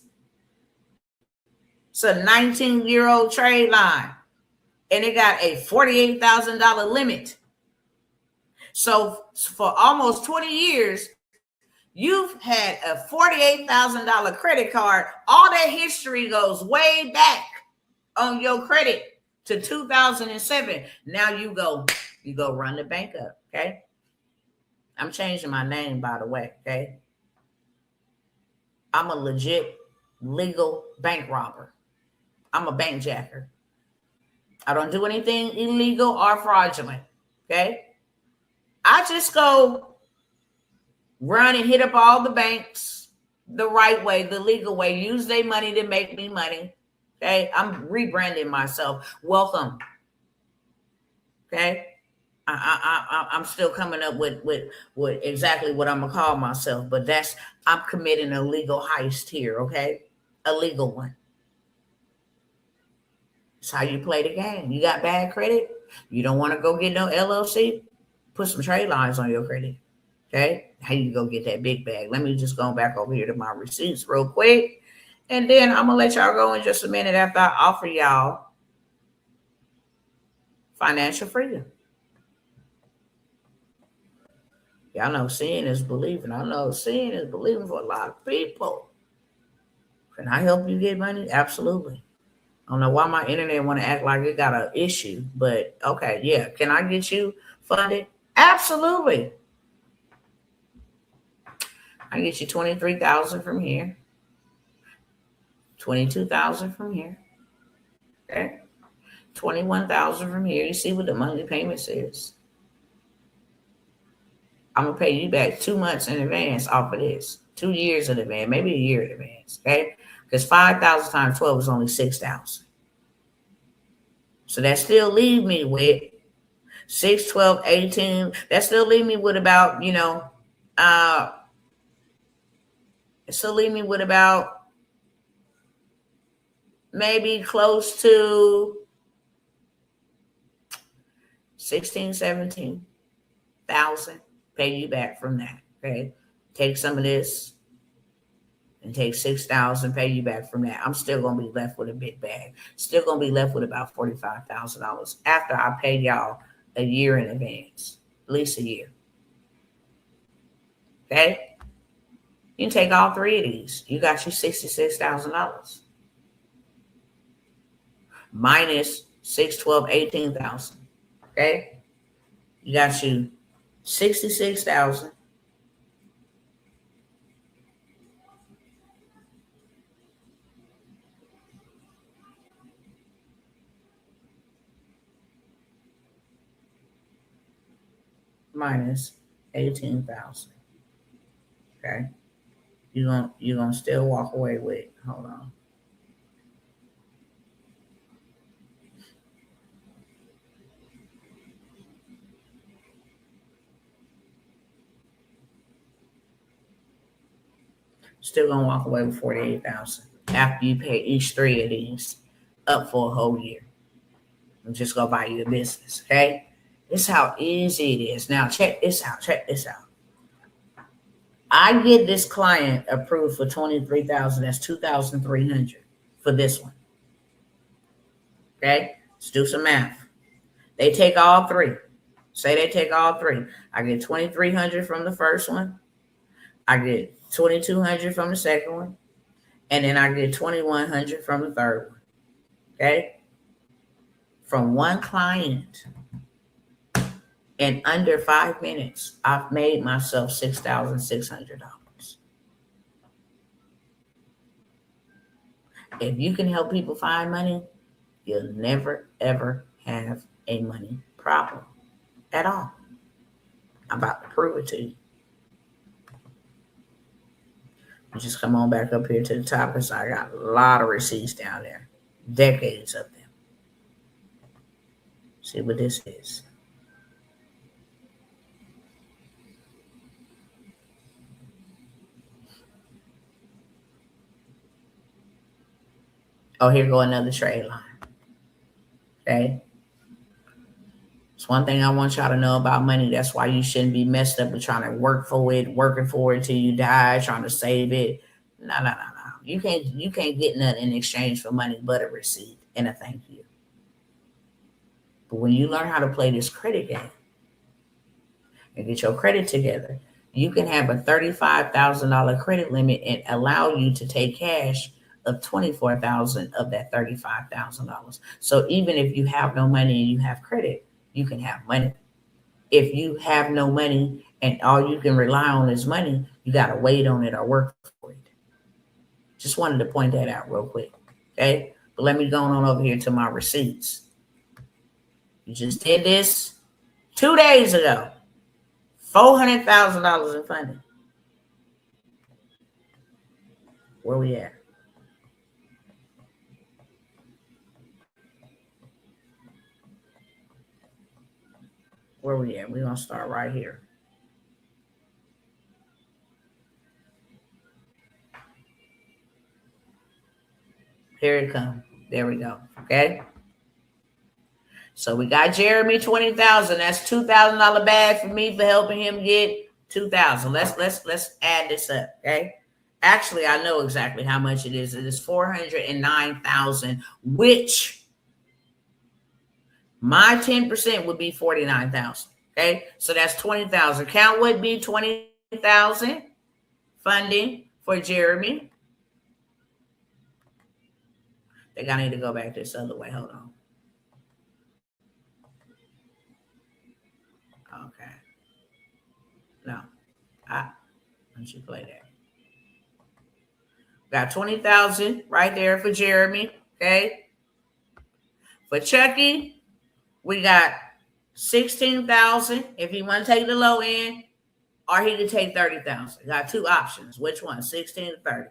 It's a 19-year-old trade line. And it got a $48,000 limit. So for almost 20 years, you've had a $48,000 credit card. All that history goes way back on your credit to 2007. Now you go run the bank up, okay? I'm changing my name, by the way, okay? I'm a legit legal bank robber. I'm a bank jacker. I don't do anything illegal or fraudulent, okay? I just go run and hit up all the banks the right way, the legal way, use their money to make me money, okay? I'm rebranding myself. Welcome, okay? I'm still coming up with exactly what I'm going to call myself, but I'm committing a legal heist here, okay? A legal one. It's how you play the game. You got bad credit. You don't want to go get no LLC. Put some trade lines on your credit. Okay. How you go get that big bag? Let me just go back over here to my receipts real quick. And then I'm going to let y'all go in just a minute after I offer y'all financial freedom. Y'all know seeing is believing. I know seeing is believing for a lot of people. Can I help you get money? Absolutely. I don't know why my internet want to act like it got an issue, but okay, yeah. Can I get you funded? Absolutely. I get you 23,000 from here, 22,000 from here, okay, 21,000 from here. You see what the monthly payments is? I'm gonna pay you back 2 months in advance off of this, 2 years in advance, maybe a year in advance, okay? Because 5,000 times 12 is only 6,000. So that still leave me with 6, 12, 18. That still leave me with about, it still leave me with about maybe close to 16, 17,000. Pay you back from that, okay? Take some of this and take 6,000, pay you back from that. I'm still going to be left with a big bag. Still going to be left with about $45,000 after I pay y'all a year in advance, at least a year. Okay? You can take all three of these. You got you $66,000 minus 6, 12, 18,000. Okay? You got you 66,000 minus 18,000. Okay? You're gonna still walk away with, hold on. Still gonna walk away with 48,000 after you pay each 3 of these up for a whole year. I'm just gonna buy you a business, okay? This is how easy it is. Now check this out. Check this out. I get this client approved for 23,000. That's 2,300 for this one. Okay, let's do some math. They take all three. Say they take all three. I get 2,300 from the first one. I get 2,200 from the second one, and then I get 2,100 from the third one. Okay, from one client. In under 5 minutes, I've made myself $6,600. If you can help people find money, you'll never, ever have a money problem at all. I'm about to prove it to you. You just come on back up here to the top because I got a lot of receipts down there. Decades of them. See what this is. Oh, here go another trade line. Okay. It's one thing I want y'all to know about money. That's why you shouldn't be messed up with trying to work for it, working for it till you die, trying to save it. No. You can't get nothing in exchange for money but a receipt and a thank you. But when you learn how to play this credit game and get your credit together, you can have a $35,000 credit limit and allow you to take cash of $24,000 of that $35,000. So even if you have no money and you have credit, you can have money. If you have no money and all you can rely on is money, you got to wait on it or work for it. Just wanted to point that out real quick. Okay. But let me go on over here to my receipts. You just did this 2 days ago. $400,000 in funding. Where we at? Where we at? We're going to start right here. Here it comes. There we go. Okay. So we got Jeremy 20,000. That's $2,000 bag for me for helping him get 2,000. Let's add this up. Okay. Actually, I know exactly how much it is. It is 409,000, which my 10% would be 49,000. Okay. So that's 20,000. Count would be 20,000 funding for Jeremy. I think I need to go back this other way. Hold on. Okay. No. Why don't you play that? Got 20,000 right there for Jeremy. Okay. For Chucky, we got 16,000 if he want to take the low end, or he could take 30,000. Got two options. Which one? 16 or 30.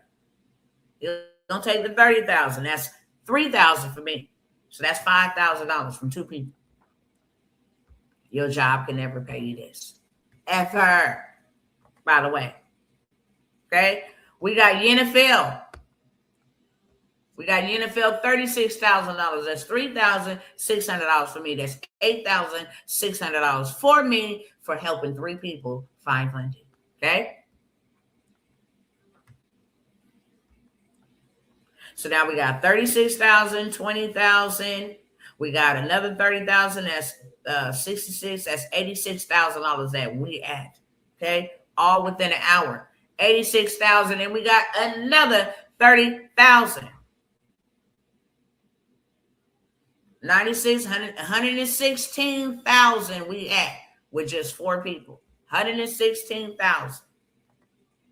You don't take the 30,000. That's 3,000 for me. So that's $5,000 from two people. Your job can never pay you this. Ever. By the way. Okay. We got NFL. We got NFL $36,000. That's $3,600 for me. That's $8,600 for me for helping three people find funding. Okay. So now we got 36,000, 20,000. We got another 30,000. That's 66. That's $86,000 that we add. Okay. All within an hour. 86,000. And we got another 30,000. 116,000 we add with just four people. 116,000.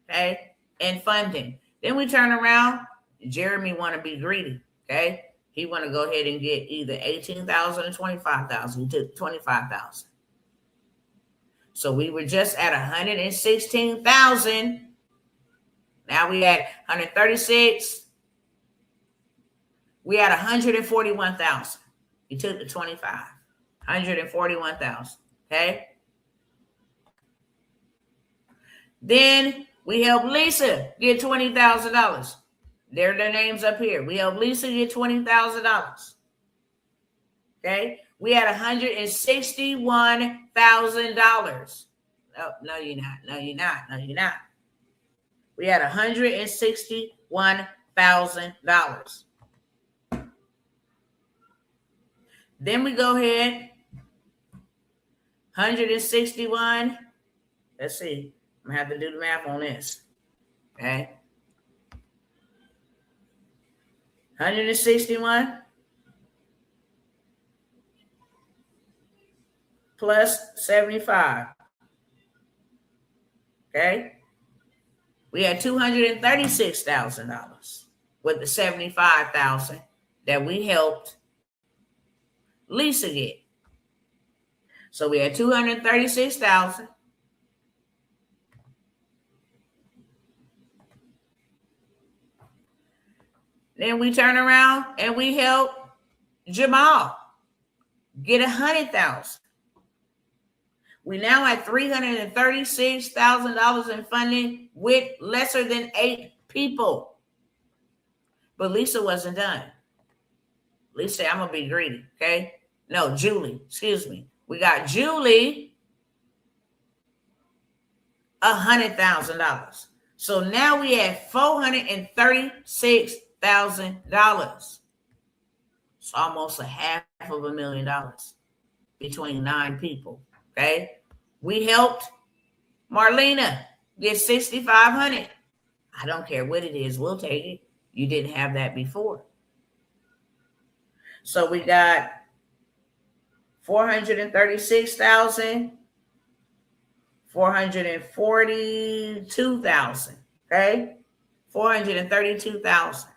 Okay. And funding. Then we turn around. Jeremy want to be greedy. Okay. He want to go ahead and get either 18,000 or 25,000. He took 25,000. So we were just at 116,000. Now we at 136. We at 141,000. He took the 25. 141,000. Okay. Then We helped Lisa get $20,000. There are their names up here. We helped Lisa get $20,000. Okay. We had $161,000. No, you're not. No, you're not. No, you're not. We had $161,000. Then we go ahead. 161. Let's see. I'm going to have to do the math on this. Okay. 161 plus 75. Okay. We had $236,000 with the 75,000 that we helped Lisa get. So we had 236,000. Then we turn around and we help Jamal get 100,000. We now have $336,000 in funding with lesser than 8 people. But Lisa wasn't done. Lisa said, I'm going to be greedy, okay? No, Julie, excuse me. We got Julie $100,000. So now we have $436,000. It's almost $500,000 between 9 people. Okay. We helped Marlena get $6,500. I don't care what it is. We'll take it. You didn't have that before. So we got 436,000, 442,000. Okay. 432,000.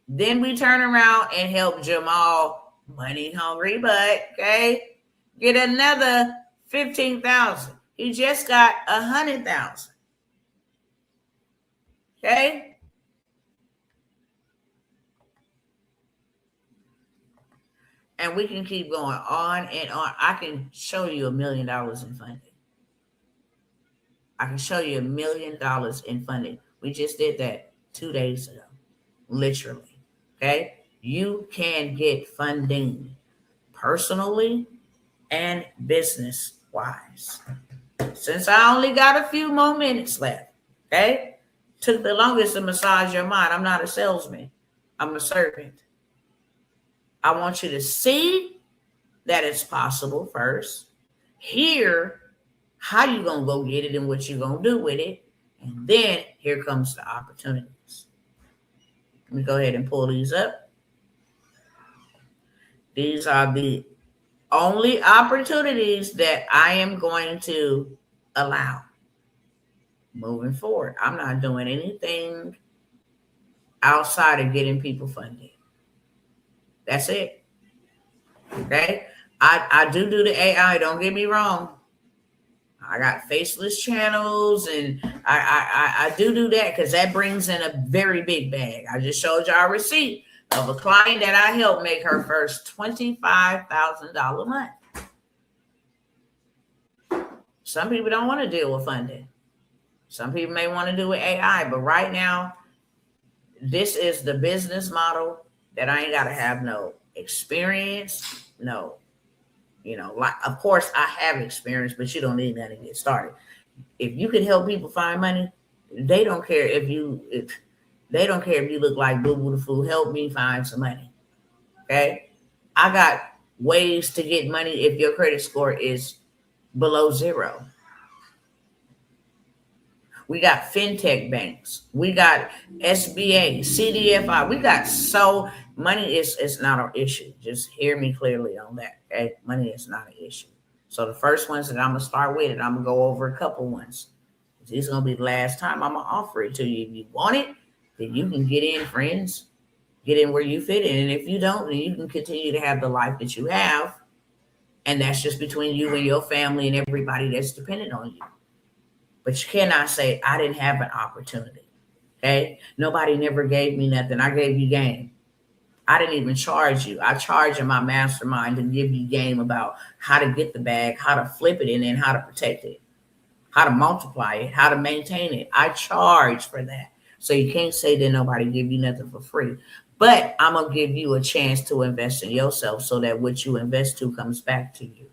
Then we turn around and help Jamal, money hungry butt, okay, get another 15,000. He just got 100,000. Okay. And we can keep going on and on. I can show you $1 million in funding. I can show you $1 million in funding. We just did that 2 days ago, literally. Okay. You can get funding personally and business wise. Since I only got a few more minutes left, okay? Took the longest to massage your mind. I'm not a salesman. I'm a servant. I want you to see that it's possible first. Hear how you're going to go get it and what you're going to do with it. And then here comes the opportunities. Let me go ahead and pull these up. These are the only opportunities that I am going to allow moving forward. I'm not doing anything outside of getting people funded. That's it. Okay. I do the AI. Don't get me wrong. I got faceless channels and I do that because that brings in a very big bag. I just showed y'all a receipt of a client that I helped make her first $25,000 month. Some people don't want to deal with funding. Some people may want to do with AI, but right now, this is the business model that I ain't got to have no experience, no, like, of course I have experience, but you don't need that to get started. If you can help people find money, they don't care if you look like Boo Boo the Fool. Help me find some money. Okay. I got ways to get money if your credit score is below 0. We got fintech banks. We got SBA, CDFI. We got money is not an issue. Just hear me clearly on that. Okay. Money is not an issue. So the first ones that I'm going to start with, and I'm going to go over a couple ones. This is going to be the last time I'm going to offer it to you. If you want it, then you can get in, friends. Get in where you fit in. And if you don't, then you can continue to have the life that you have. And that's just between you and your family and everybody that's dependent on you. But you cannot say, I didn't have an opportunity. Okay? Nobody never gave me nothing. I gave you game. I didn't even charge you. I charge in my mastermind to give you game about how to get the bag, how to flip it, and then how to protect it. how to multiply it, how to maintain it. I charge for that. So you can't say that nobody give you nothing for free. But I'm going to give you a chance to invest in yourself so that what you invest to comes back to you.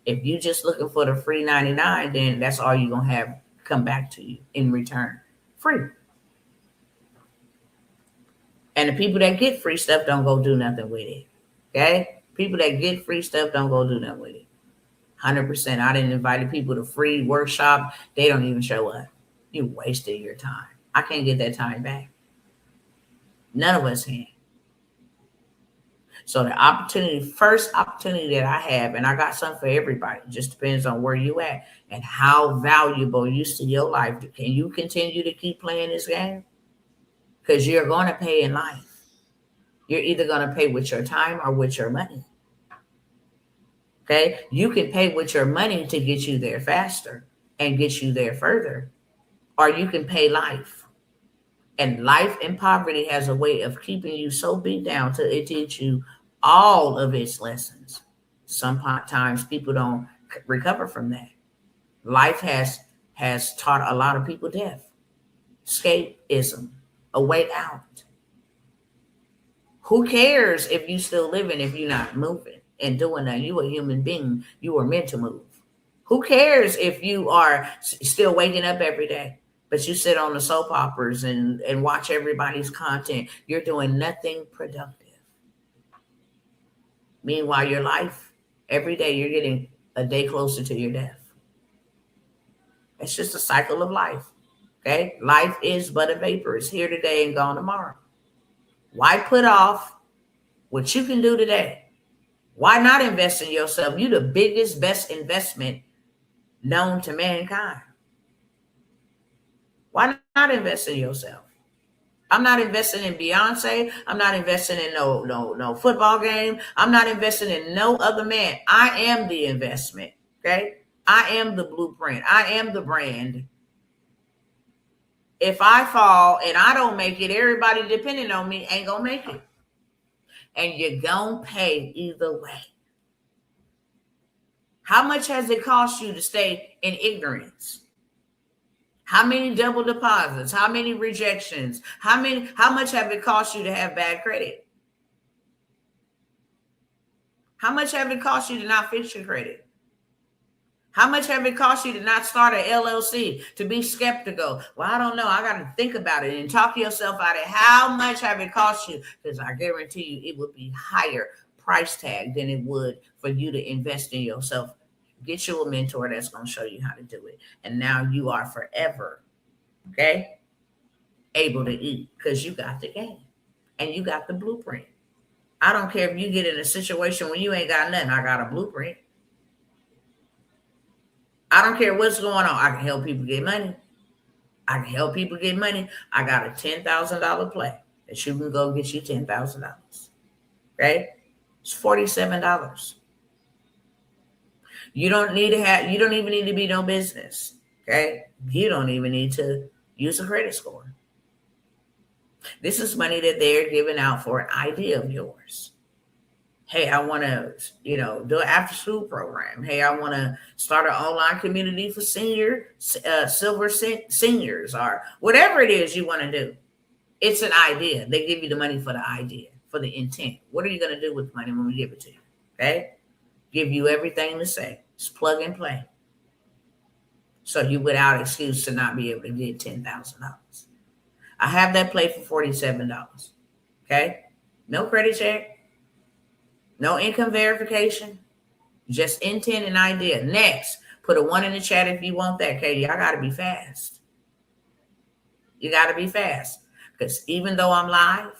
If you just looking for the free 99, then that's all you're going to have come back to you in return. Free. And the people that get free stuff don't go do nothing with it. Okay? People that get free stuff don't go do nothing with it. 100%. I didn't invite people to free workshop. They don't even show up. You wasted your time. I can't get that time back. None of us can. So the first opportunity that I have, and I got something for everybody, just depends on where you at and how valuable you see your life. Can you continue to keep playing this game? Because you're going to pay in life. You're either going to pay with your time or with your money. Okay? You can pay with your money to get you there faster and get you there further, or you can pay life. And life in poverty has a way of keeping you so beat down till it teaches you all of its lessons. Sometimes people don't recover from that. Life has taught a lot of people death, escapism, a way out. Who cares if you still living if you're not moving and doing that? You a human being. You are meant to move. Who cares if you are still waking up every day, but you sit on the soap operas and watch everybody's content? You're doing nothing productive. Meanwhile, your life, every day you're getting a day closer to your death. It's just a cycle of life. Okay? Life is but a vapor. It's here today and gone tomorrow. Why put off what you can do today? Why not invest in yourself? You're the biggest, best investment known to mankind. Why not invest in yourself? I'm not investing in Beyonce. I'm not investing in no football game. I'm not investing in no other man. I am the investment. Okay? I am the blueprint. I am the brand. If I fall and I don't make it, everybody depending on me ain't gonna make it. And you're gonna pay either way. How much has it cost you to stay in ignorance? How many double deposits? How many rejections? How much have it cost you to have bad credit? How much have it cost you to not fix your credit? How much have it cost you to not start an LLC, to be skeptical? Well, I don't know. I got to think about it and talk yourself out of it. How much have it cost you? Because I guarantee you it would be higher price tag than it would for you to invest in yourself. Get you a mentor that's going to show you how to do it. And now you are forever, okay, able to eat because you got the game and you got the blueprint. I don't care if you get in a situation when you ain't got nothing. I got a blueprint. I don't care what's going on. I can help people get money. I can help people get money. I got a $10,000 play that you can go get you $10,000. Okay? It's $47. You don't even need to be no business. Okay? You don't even need to use a credit score. This is money that they're giving out for an idea of yours. Hey, I want to, do an after school program. Hey, I want to start an online community for silver seniors, or whatever it is you want to do. It's an idea. They give you the money for the idea, for the intent. What are you going to do with the money when we give it to you? Okay? Give you everything to say. It's plug and play. So you without excuse to not be able to get $10,000. I have that play for $47. Okay? No credit check. No income verification, just intent and idea. Next, put a 1 in the chat if you want that, Katie. I got to be fast. You got to be fast because even though I'm live,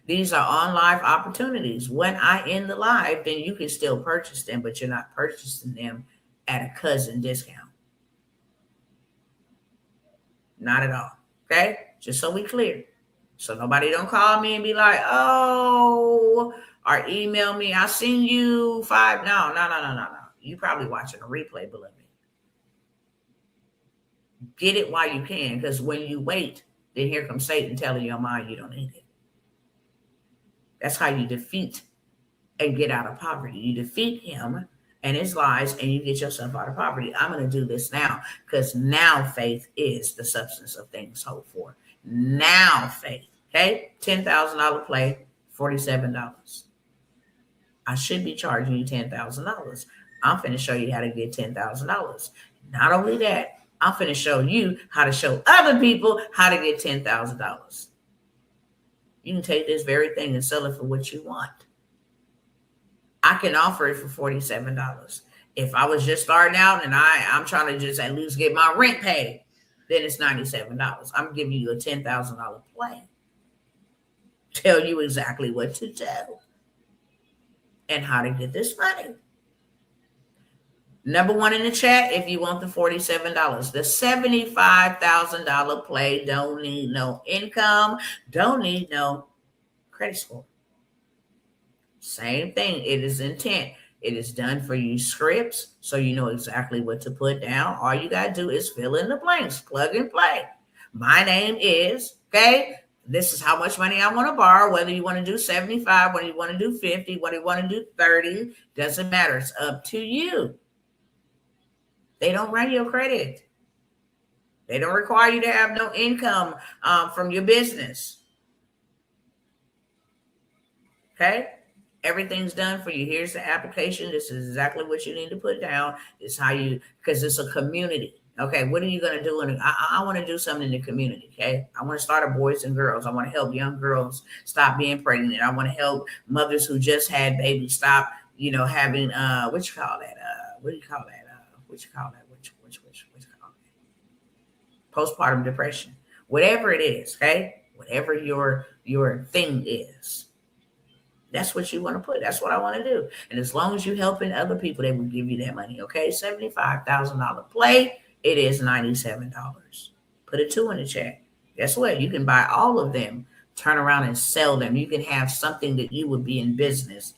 these are on live opportunities. When I end the live, then you can still purchase them, but you're not purchasing them at a cousin discount. Not at all. Okay? Just so we clear. So nobody don't call me and be like, oh, or email me. I seen you 5. No. You probably watching a replay, beloved. Get it while you can, because when you wait, then here comes Satan telling your mind you don't need it. That's how you defeat and get out of poverty. You defeat him and it's lies, and you get yourself out of poverty. I'm going to do this now because now faith is the substance of things hoped for. Now faith. Okay, $10,000 play, $47. I should be charging you $10,000. I'm finna show you how to get $10,000. Not only that, I'm finna show you how to show other people how to get $10,000. You can take this very thing and sell it for what you want. I can offer it for $47. If I was just starting out and I'm trying to just at least get my rent paid, then it's $97. I'm giving you a $10,000 play. Tell you exactly what to do and how to get this money. Number one in the chat, if you want the $47, the $75,000 play don't need no income, don't need no credit score. Same thing. It is intent. It is done for you scripts, so you know exactly what to put down. All you got to do is fill in the blanks, plug and play. My name is, okay, this is how much money I want to borrow, whether you want to do 75, whether you want to do 50, whether you want to do 30, doesn't matter. It's up to you. They don't run your credit. They don't require you to have no income from your business. Okay? Everything's done for you. Here's the application. This is exactly what you need to put down. It's how you, because it's a community. Okay, what are you going to do? I want to do something in the community, okay? I want to start a boys and girls. I want to help young girls stop being pregnant. I want to help mothers who just had babies stop, having, what you call that? Postpartum depression. Whatever it is, okay? Whatever your thing is. That's what you want to put. That's what I want to do. And as long as you're helping other people, they will give you that money, okay? $75,000 play. It is $97. Put a 2 in the chat. Guess what? You can buy all of them, turn around and sell them. You can have something that you would be in business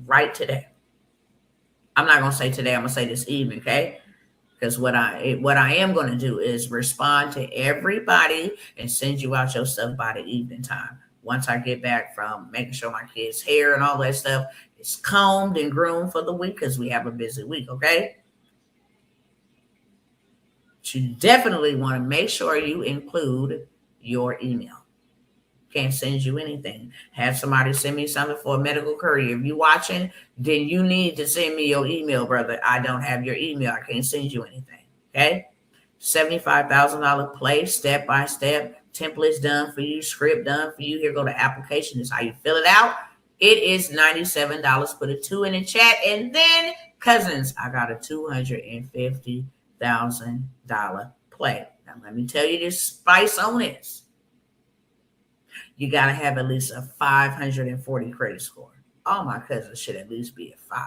right today. I'm not going to say today. I'm going to say this evening, okay? Because what I am going to do is respond to everybody and send you out your stuff by the evening time. Once I get back from making sure my kids' hair and all that stuff is combed and groomed for the week, because we have a busy week, okay? But you definitely want to make sure you include your email. Can't send you anything. Have somebody send me something for a medical courier. If you're watching, then you need to send me your email, brother. I don't have your email. I can't send you anything, okay? $75,000 play, step by step. Templates done for you, script done for you. Here go the application. This is how you fill it out. It is $97. Put a 2 in the chat. And then, cousins, I got a $250,000 play. Now, let me tell you this spice on this. You got to have at least a 540 credit score. All my cousins should at least be at 5.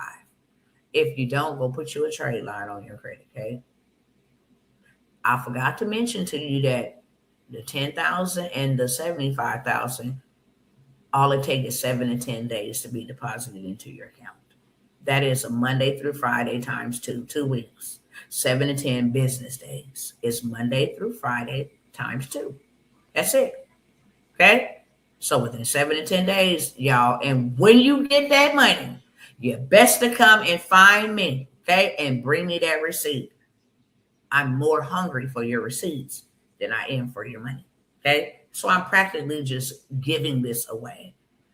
If you don't, go put you a trade line on your credit, okay? I forgot to mention to you that the 10,000 and the 75,000, all it takes is 7 to 10 days to be deposited into your account. That is a Monday through Friday times 2 weeks. 7 to 10 business days. It's Monday through Friday times 2. That's it. Okay? So within 7 to 10 days, y'all, and when you get that money, you're best to come and find me, okay, and bring me that receipt. I'm more hungry for your receipts than I am for your money, okay? So I'm practically just giving this away.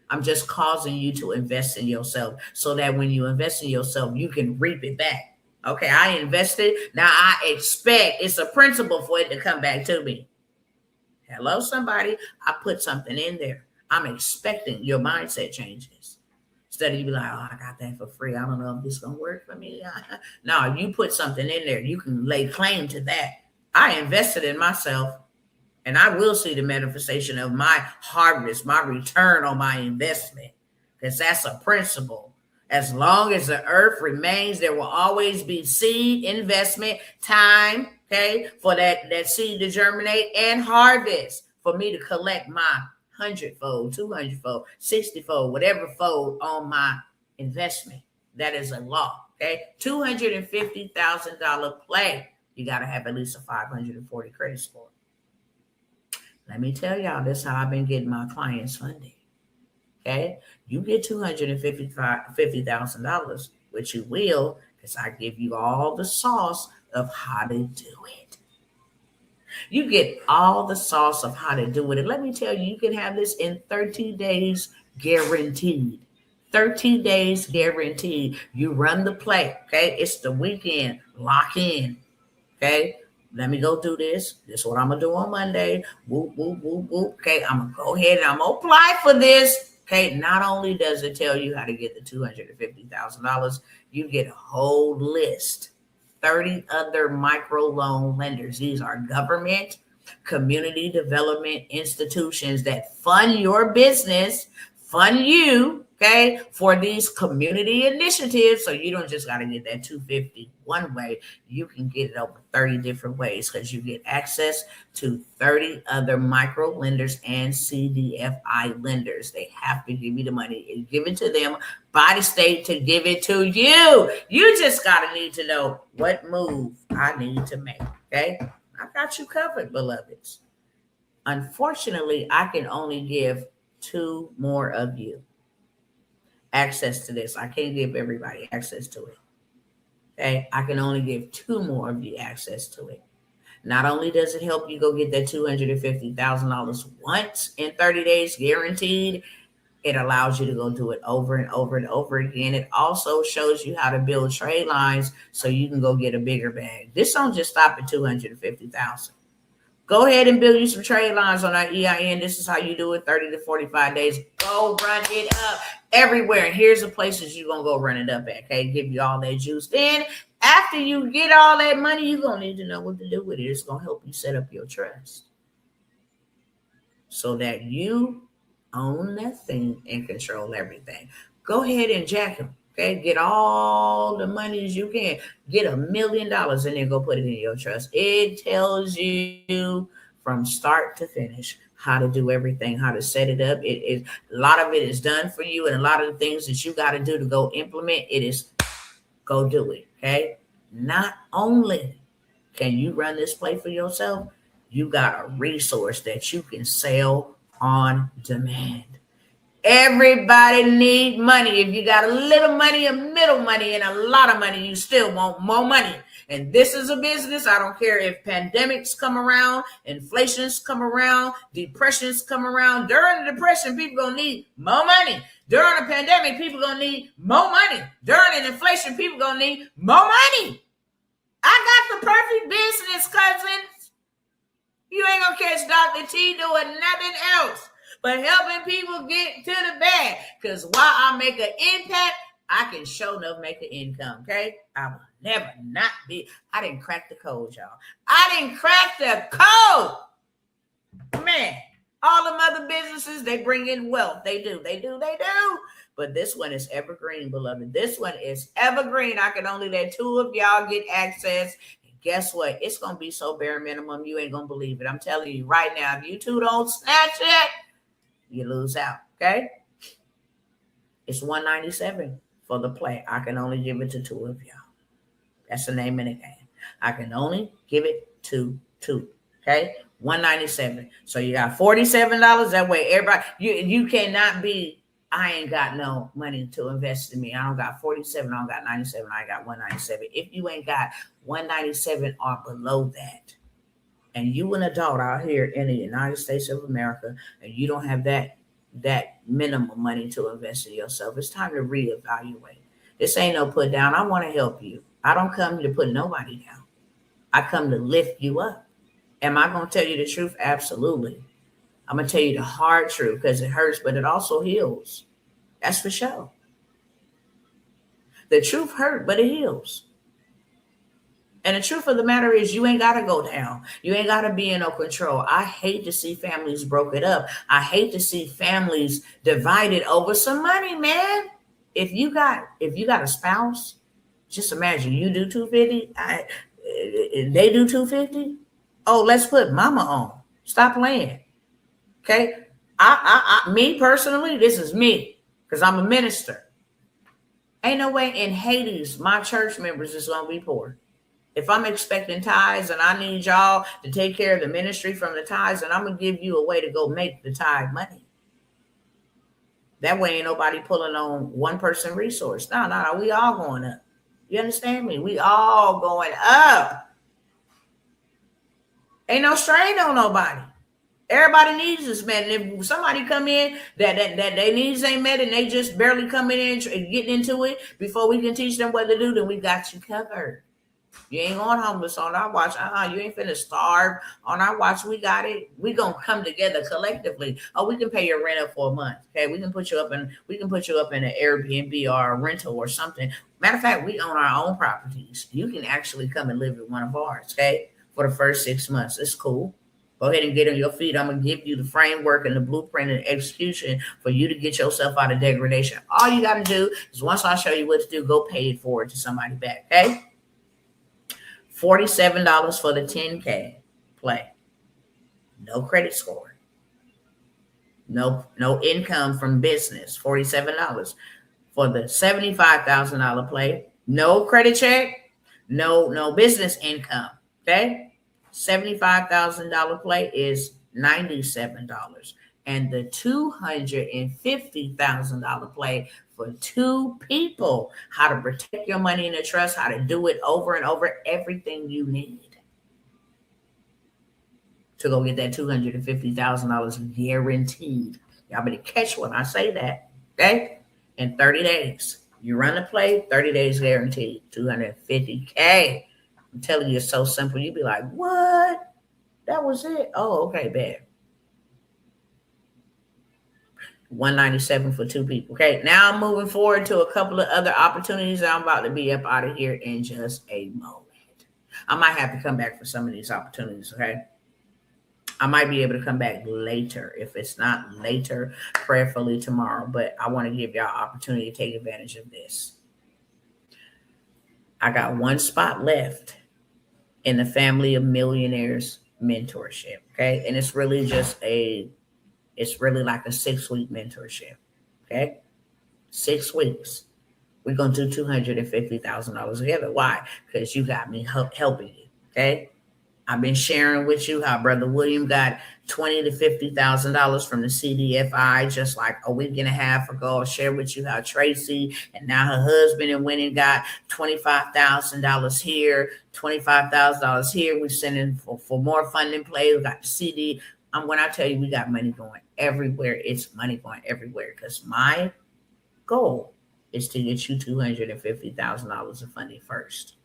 I'm just causing you to invest in yourself so that when you invest in yourself, you can reap it back, okay? I invested. Now I expect, it's a principle for it to come back to me. Hello, somebody. I put something in there. I'm expecting your mindset changes. Instead of you be like, oh, I got that for free. I don't know if this is going to work for me. No, you put something in there. You can lay claim to that. I invested in myself, and I will see the manifestation of my harvest, my return on my investment, because that's a principle. As long as the earth remains, there will always be seed, investment, time, okay, for that seed to germinate, and harvest for me to collect my 100-fold, 200-fold, 60-fold, whatever fold on my investment. That is a law, okay? $250,000 play. You got to have at least a 540 credit score. Let me tell y'all, this is how I've been getting my clients funded. Okay? You get $250,000. which you will, because I give you all the sauce of how to do it. You get all the sauce of how to do it. And let me tell you, you can have this in 30 days guaranteed. 30 days guaranteed. You run the play, okay? It's the weekend. Lock in, okay? Let me go do this. This is what I'm going to do on Monday. Whoop, whoop, whoop, whoop. Okay, I'm going to go ahead and I'm going to apply for this. Okay, not only does it tell you how to get the $250,000, you get a whole list. 30 other microloan lenders. These are government, community development institutions that fund your business, fund you, okay, for these community initiatives. So you don't just got to get that 250 one way. You can get it over 30 different ways because you get access to 30 other micro lenders and CDFI lenders. They have to give you the money and give it to them by the state to give it to you. You just got to need to know what move I need to make, okay? I got you covered, beloveds. Unfortunately, I can only give 2 more of you access to this. I can't give everybody access to it. Okay, I can only give 2 more of you access to it. Not only does it help you go get that $250,000 once in 30 days guaranteed, it allows you to go do it over and over and over again. It also shows you how to build trade lines so you can go get a bigger bag. This don't just stop at $250,000. Go ahead and build you some trade lines on our EIN. This is how you do it, 30 to 45 days. Go run it up everywhere. And here's the places you're going to go run it up at, okay? Give you all that juice. Then after you get all that money, you're going to need to know what to do with it. It's going to help you set up your trust so that you own that thing and control everything. Go ahead and jack them. Okay, get all the money as you can. Get $1 million and then go put it in your trust. It tells you from start to finish how to do everything, how to set it up. A lot of it is done for you, and a lot of the things that you got to do to go implement it is go do it. Okay, not only can you run this play for yourself, you got a resource that you can sell on demand. Everybody need money. If you got a little money, a middle money, and a lot of money, you still want more money. And this is a business. I don't care if pandemics come around, inflations come around, depressions come around. During the depression, people gonna need more money. During the pandemic, people gonna need more money. During an inflation, people gonna need more money. I got the perfect business, cousins. You ain't gonna catch Dr. T doing nothing else but helping people get to the bag. Because while I make an impact, I can show enough make an income, okay? I will never not be. I didn't crack the code, y'all. I didn't crack the code. Man, all them other businesses, they bring in wealth. They do. But this one is evergreen, beloved. This one is evergreen. I can only let 2 of y'all get access. Guess what? It's going to be so bare minimum, you ain't going to believe it. I'm telling you right now, if you 2 don't snatch it, you lose out, okay? It's $197 for the play. I can only give it to 2 of y'all. That's the name of the game. I can only give it to 2, okay? $197. So you got $47. That way, everybody, you cannot be, I ain't got no money to invest in me. I don't got 47. I don't got 97. I got 197. If you ain't got 197 or below that, and you an adult out here in the United States of America, and you don't have that minimum money to invest in yourself, it's time to reevaluate. This ain't no put down. I want to help you. I don't come to put nobody down. I come to lift you up. Am I going to tell you the truth? Absolutely. I'm going to tell you the hard truth because it hurts, but it also heals. That's for sure. The truth hurt, but it heals. And the truth of the matter is you ain't got to go down. You ain't got to be in no control. I hate to see families broken up. I hate to see families divided over some money, man. If you got a spouse, just imagine you do 250, they do 250. Oh, let's put mama on. Stop playing. Okay? Me personally, this is me because I'm a minister. Ain't no way in Hades my church members is going to be poor. If I'm expecting tithes and I need y'all to take care of the ministry from the tithes, and I'm going to give you a way to go make the tithe money. That way ain't nobody pulling on one person resource. No. We all going up. You understand me? We all going up. Ain't no strain on nobody. Everybody needs is met. And if somebody come in that their needs ain't met and they just barely coming in and getting into it before we can teach them what to do, then we got you covered. You ain't going homeless on our watch. You ain't finna starve on our watch. We got it. We gonna come together collectively. Oh, we can pay your rent up for a month. Okay, we can put you up in an Airbnb or a rental or something. Matter of fact, we own our own properties. You can actually come and live in one of ours. Okay, for the first 6 months. It's cool. Go ahead and get on your feet. I'm gonna give you the framework and the blueprint and execution for you to get yourself out of degradation. All you gotta do is once I show you what to do, go pay it forward to somebody back. Okay. $47 for the 10K play. No credit score. No income from business. $47 for the $75,000 play. No credit check. No business income. Okay. $75,000 play is $97. And the $250,000 play for two people, how to protect your money in a trust, how to do it over and over, everything you need to go get that $250,000 guaranteed. Y'all better catch when I say that. Okay. In 30 days, you run the play, 30 days guaranteed, $250K. I'm telling you, it's so simple. You'd be like, what? That was it? Oh, okay, bad. $197 for two people. Okay, now I'm moving forward to a couple of other opportunities. I'm about to be up out of here in just a moment. I might have to come back for some of these opportunities. Okay, I might be able to come back later. If it's not later, prayerfully tomorrow. But I want to give y'all opportunity to take advantage of this. I got one spot left in the Family of Millionaires mentorship. Okay, and it's really like a 6-week mentorship. Okay. 6 weeks. We're going to do $250,000 together. Why? Because you got me helping you. Okay. I've been sharing with you how Brother William got $20,000 to $50,000 from the CDFI just like a week and a half ago. I'll share with you how Tracy and now her husband went and got $25,000 here, $25,000 here. We're sending for more funding play. We got the CD. When I tell you we got money going everywhere, it's money going everywhere because my goal is to get you $250,000 of funding first.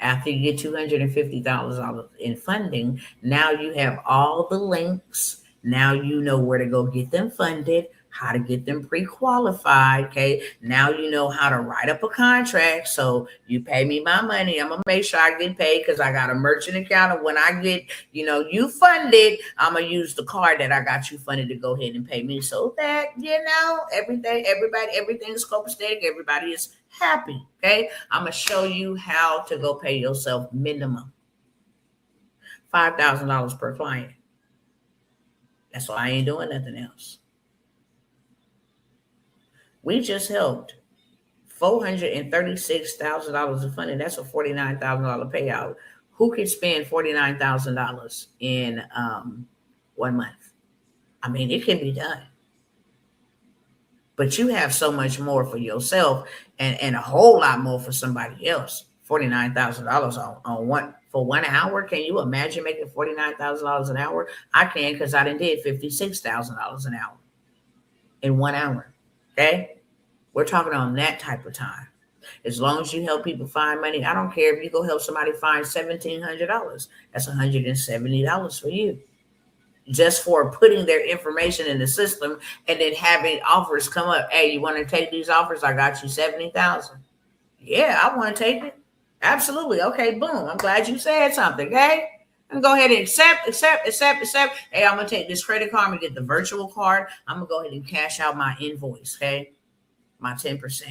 After you get $250,000 in funding, now you have all the links. Now you know where to go get them funded, how to get them pre-qualified. Okay. Now you know how to write up a contract. So you pay me my money. I'm going to make sure I get paid because I got a merchant account. And when I get, you funded, I'm going to use the card that I got you funded to go ahead and pay me so that, everything's copacetic. Everybody is happy. Okay. I'm going to show you how to go pay yourself minimum $5,000 per client. That's why I ain't doing nothing else. We just helped $436,000 of funding. That's a $49,000 payout. Who can spend $49,000 in 1 month? I mean, it can be done. But you have so much more for yourself and a whole lot more for somebody else. $49,000 for 1 hour. Can you imagine making $49,000 an hour? I can because I done did $56,000 an hour in 1 hour. Okay, we're talking on that type of time. As long as you help people find money, I don't care if you go help somebody find $1,700. That's $170 for you, just for putting their information in the system and then having offers come up. Hey, you want to take these offers? I got you $70,000. Yeah, I want to take it. Absolutely. Okay, boom. I'm glad you said something. Okay. I'm going to go ahead and accept. Hey, I'm going to take this credit card. I'm going to get the virtual card. I'm going to go ahead and cash out my invoice, okay? My 10%.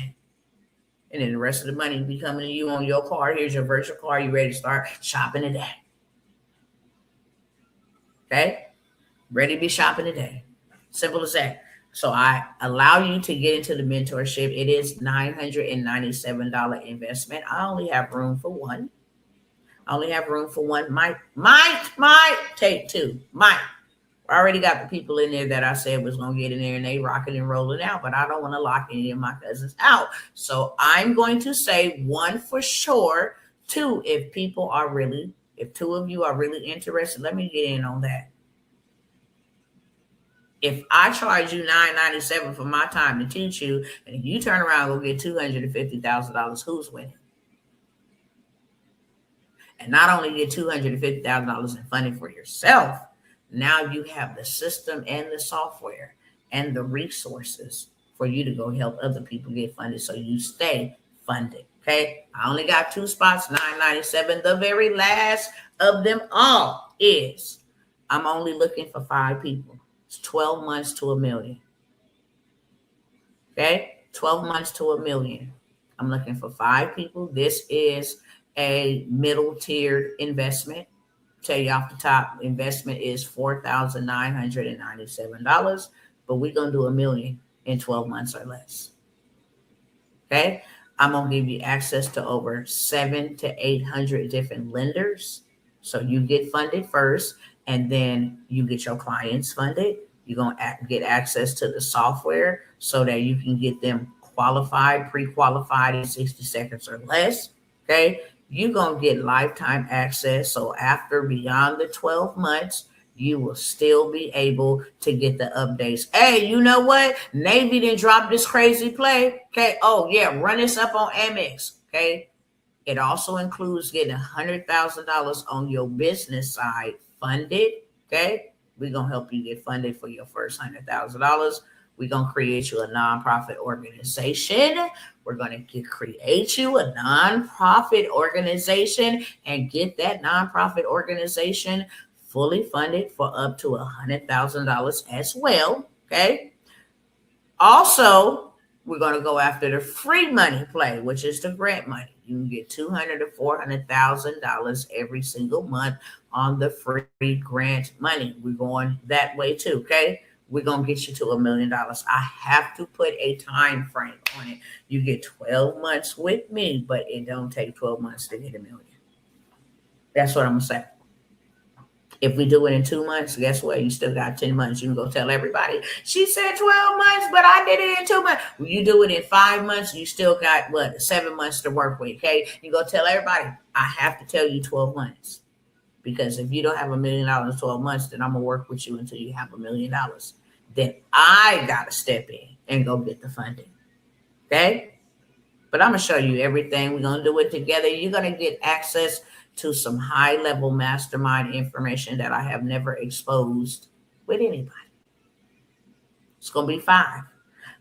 And then the rest of the money will be coming to you on your card. Here's your virtual card. You ready to start shopping today? Okay? Ready to be shopping today. Simple as that. So I allow you to get into the mentorship. It is $997 investment. I only have room for one. Might take two. Might. I already got the people in there that I said was going to get in there and they rocking and rolling out, but I don't want to lock any of my cousins out. So I'm going to say one for sure. Two, if two of you are really interested, let me get in on that. If I charge you $997 for my time to teach you, and you turn around and go get $250,000, who's winning? And not only get $250,000 in funding for yourself, now you have the system and the software and the resources for you to go help other people get funded, so you stay funded. Okay, I only got 2 spots, $997. The very last of them all is I'm only looking for 5 people. It's 12 months to $1 million. Okay, 12 months to $1 million. I'm looking for 5 people. This is a middle tiered investment. Tell you off the top, investment is $4,997, but we're gonna do $1 million in 12 months or less. Okay, I'm gonna give you access to over 700 to 800 different lenders, so you get funded first, and then you get your clients funded. You're going to get access to the software so that you can get them qualified, pre-qualified in 60 seconds or less. Okay. You're going to get lifetime access. So after beyond the 12 months, you will still be able to get the updates. Hey, you know what? Navy didn't drop this crazy play. Okay. Oh yeah. Run this up on Amex. Okay. It also includes getting $100,000 on your business side funded. Okay. We're going to help you get funded for your first $100,000. We're going to create you a nonprofit organization. We're going to create you a nonprofit organization and get that nonprofit organization fully funded for up to $100,000 as well. Okay. Also, we're going to go after the free money play, which is the grant money. You can get $200,000 to $400,000 every single month on the free grant money. We're going that way too. Okay. We're going to get you to $1 million. I have to put a time frame on it. You get 12 months with me, but it don't take 12 months to get $1 million. That's what I'm going to say. If we do it in 2 months, guess what? You still got 10 months. You can go tell everybody, she said 12 months, but I did it in 2 months. When you do it in 5 months, you still got 7 months to work with. Okay. You go tell everybody, I have to tell you 12 months. Because if you don't have $1 million in 12 months, then I'm going to work with you until you have $1 million. Then I got to step in and go get the funding. Okay. But I'm going to show you everything. We're going to do it together. You're going to get access to some high-level mastermind information that I have never exposed with anybody. It's going to be 5.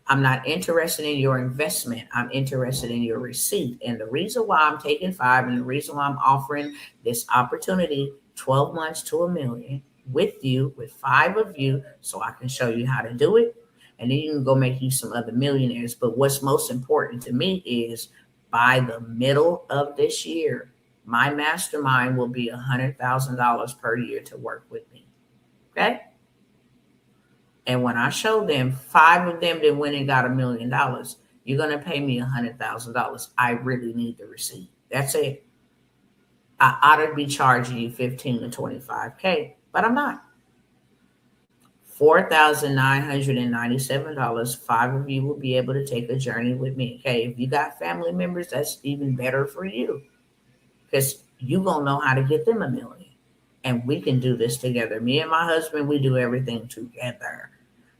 I'm not interested in your investment. I'm interested in your receipt. And the reason why I'm taking 5 and the reason why I'm offering this opportunity, 12 months to $1 million with you, with 5 of you, so I can show you how to do it. And then you can go make you some other millionaires. But what's most important to me is by the middle of this year, my mastermind will be $100,000 per year to work with me. Okay. And when I show them 5 of them that went and got $1 million, you're going to pay me $100,000. I really need the receipt. That's it. I ought to be charging you $15,000 to $25,000, but I'm not. $4,997. 5 of you will be able to take a journey with me. Okay. If you got family members, that's even better for you. Because you're going to know how to get them $1 million. And we can do this together. Me and my husband, we do everything together.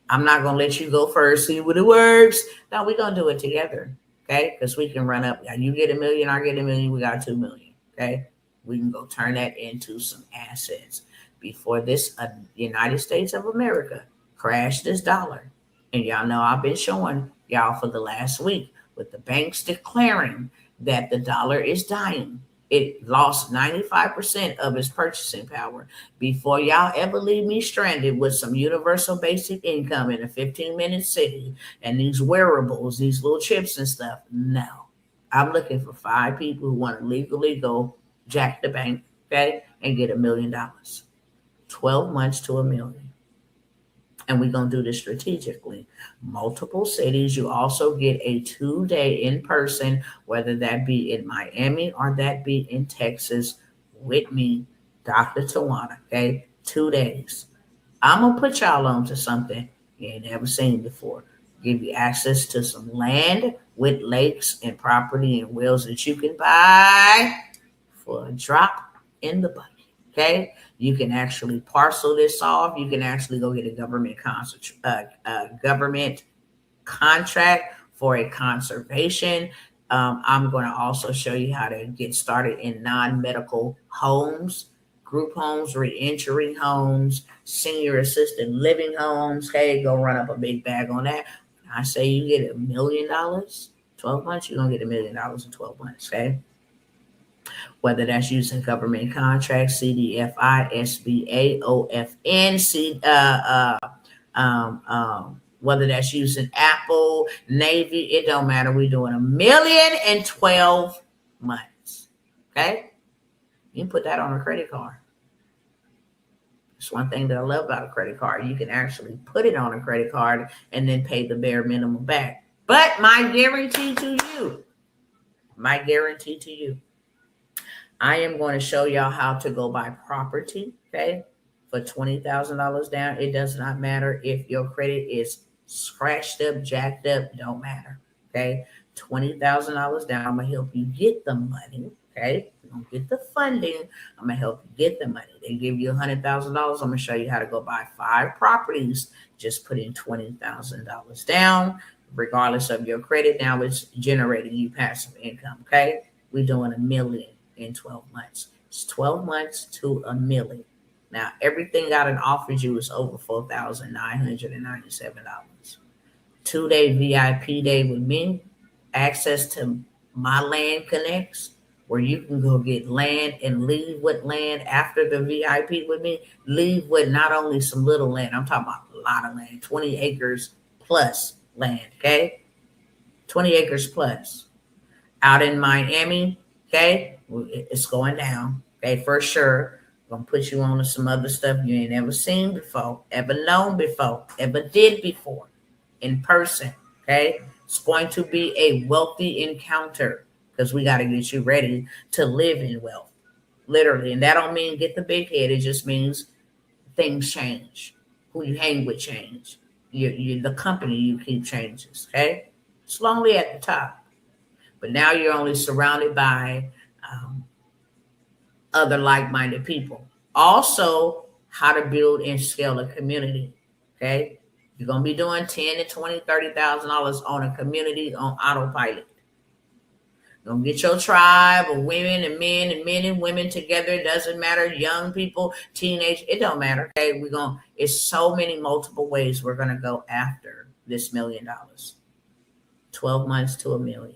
I'm not going to let you go first, see what it works. No, we're going to do it together. Okay? Because we can run up. You get $1 million, I get $1 million, we got $2 million. Okay? We can go turn that into some assets. Before this United States of America crashed this dollar. And y'all know I've been showing y'all for the last week with the banks declaring that the dollar is dying. It lost 95% of its purchasing power. Before y'all ever leave me stranded with some universal basic income in a 15-minute city and these wearables, these little chips and stuff, no. I'm looking for 5 people who want to legally go jack the bank, okay, and get $1 million. 12 months to $1 million. And we're going to do this strategically. Multiple cities. You also get a 2-day in person, whether that be in Miami or that be in Texas with me, Dr. Tawana. Okay. 2 days. I'm going to put y'all on to something you ain't never seen before. Give you access to some land with lakes and property and wells that you can buy for a drop in the bucket. Okay, you can actually parcel this off. You can actually go get a government contract for a conservation. I'm going to also show you how to get started in non-medical homes, group homes, re-entry homes, senior assisted living homes. Hey, go run up a big bag on that. I say you get $1,000,000, 12 months, you're going to get $1,000,000 in 12 months. Okay, whether that's using government contracts, CDFI, SBA, OFN, whether that's using Apple, Navy, it don't matter. We're doing $1,000,000 in 12 months. Okay, you can put that on a credit card. It's one thing that I love about a credit card. You can actually put it on a credit card and then pay the bare minimum back. But my guarantee to you, I am going to show y'all how to go buy property, okay, for $20,000 down. It does not matter if your credit is scratched up, jacked up, don't matter, okay? $20,000 down. I'm going to help you get the money, okay? You're going to get the funding. I'm going to help you get the money. They give you $100,000. I'm going to show you how to go buy 5 properties. Just put in $20,000 down, regardless of your credit. Now it's generating you passive income, okay? We're doing $1,000,000 in 12 months. It's 12 months to $1,000,000. Now, everything I done offered you is over $4,997. 2-day VIP day with me, access to my Land Connects, where you can go get land and leave with land after the VIP with me. Leave with not only some little land, I'm talking about a lot of land, 20 acres plus land, okay? 20 acres plus. Out in Miami, okay, it's going down, okay, for sure. I'm gonna put you on to some other stuff you ain't ever seen before, ever known before, ever did before, in person, okay? It's going to be a wealthy encounter because we got to get you ready to live in wealth, literally. And that don't mean get the big head. It just means things change. Who you hang with change. The company you keep changes, okay? It's lonely at the top. But now you're only surrounded by other like-minded people. Also, how to build and scale a community. Okay, you're gonna be doing $10,000 to $20,000, $30,000 on a community on autopilot. You're gonna get your tribe of women and men and women together. It doesn't matter, young people, teenage, it don't matter. Okay, it's so many multiple ways we're gonna go after this $1,000,000. 12 months to $1,000,000.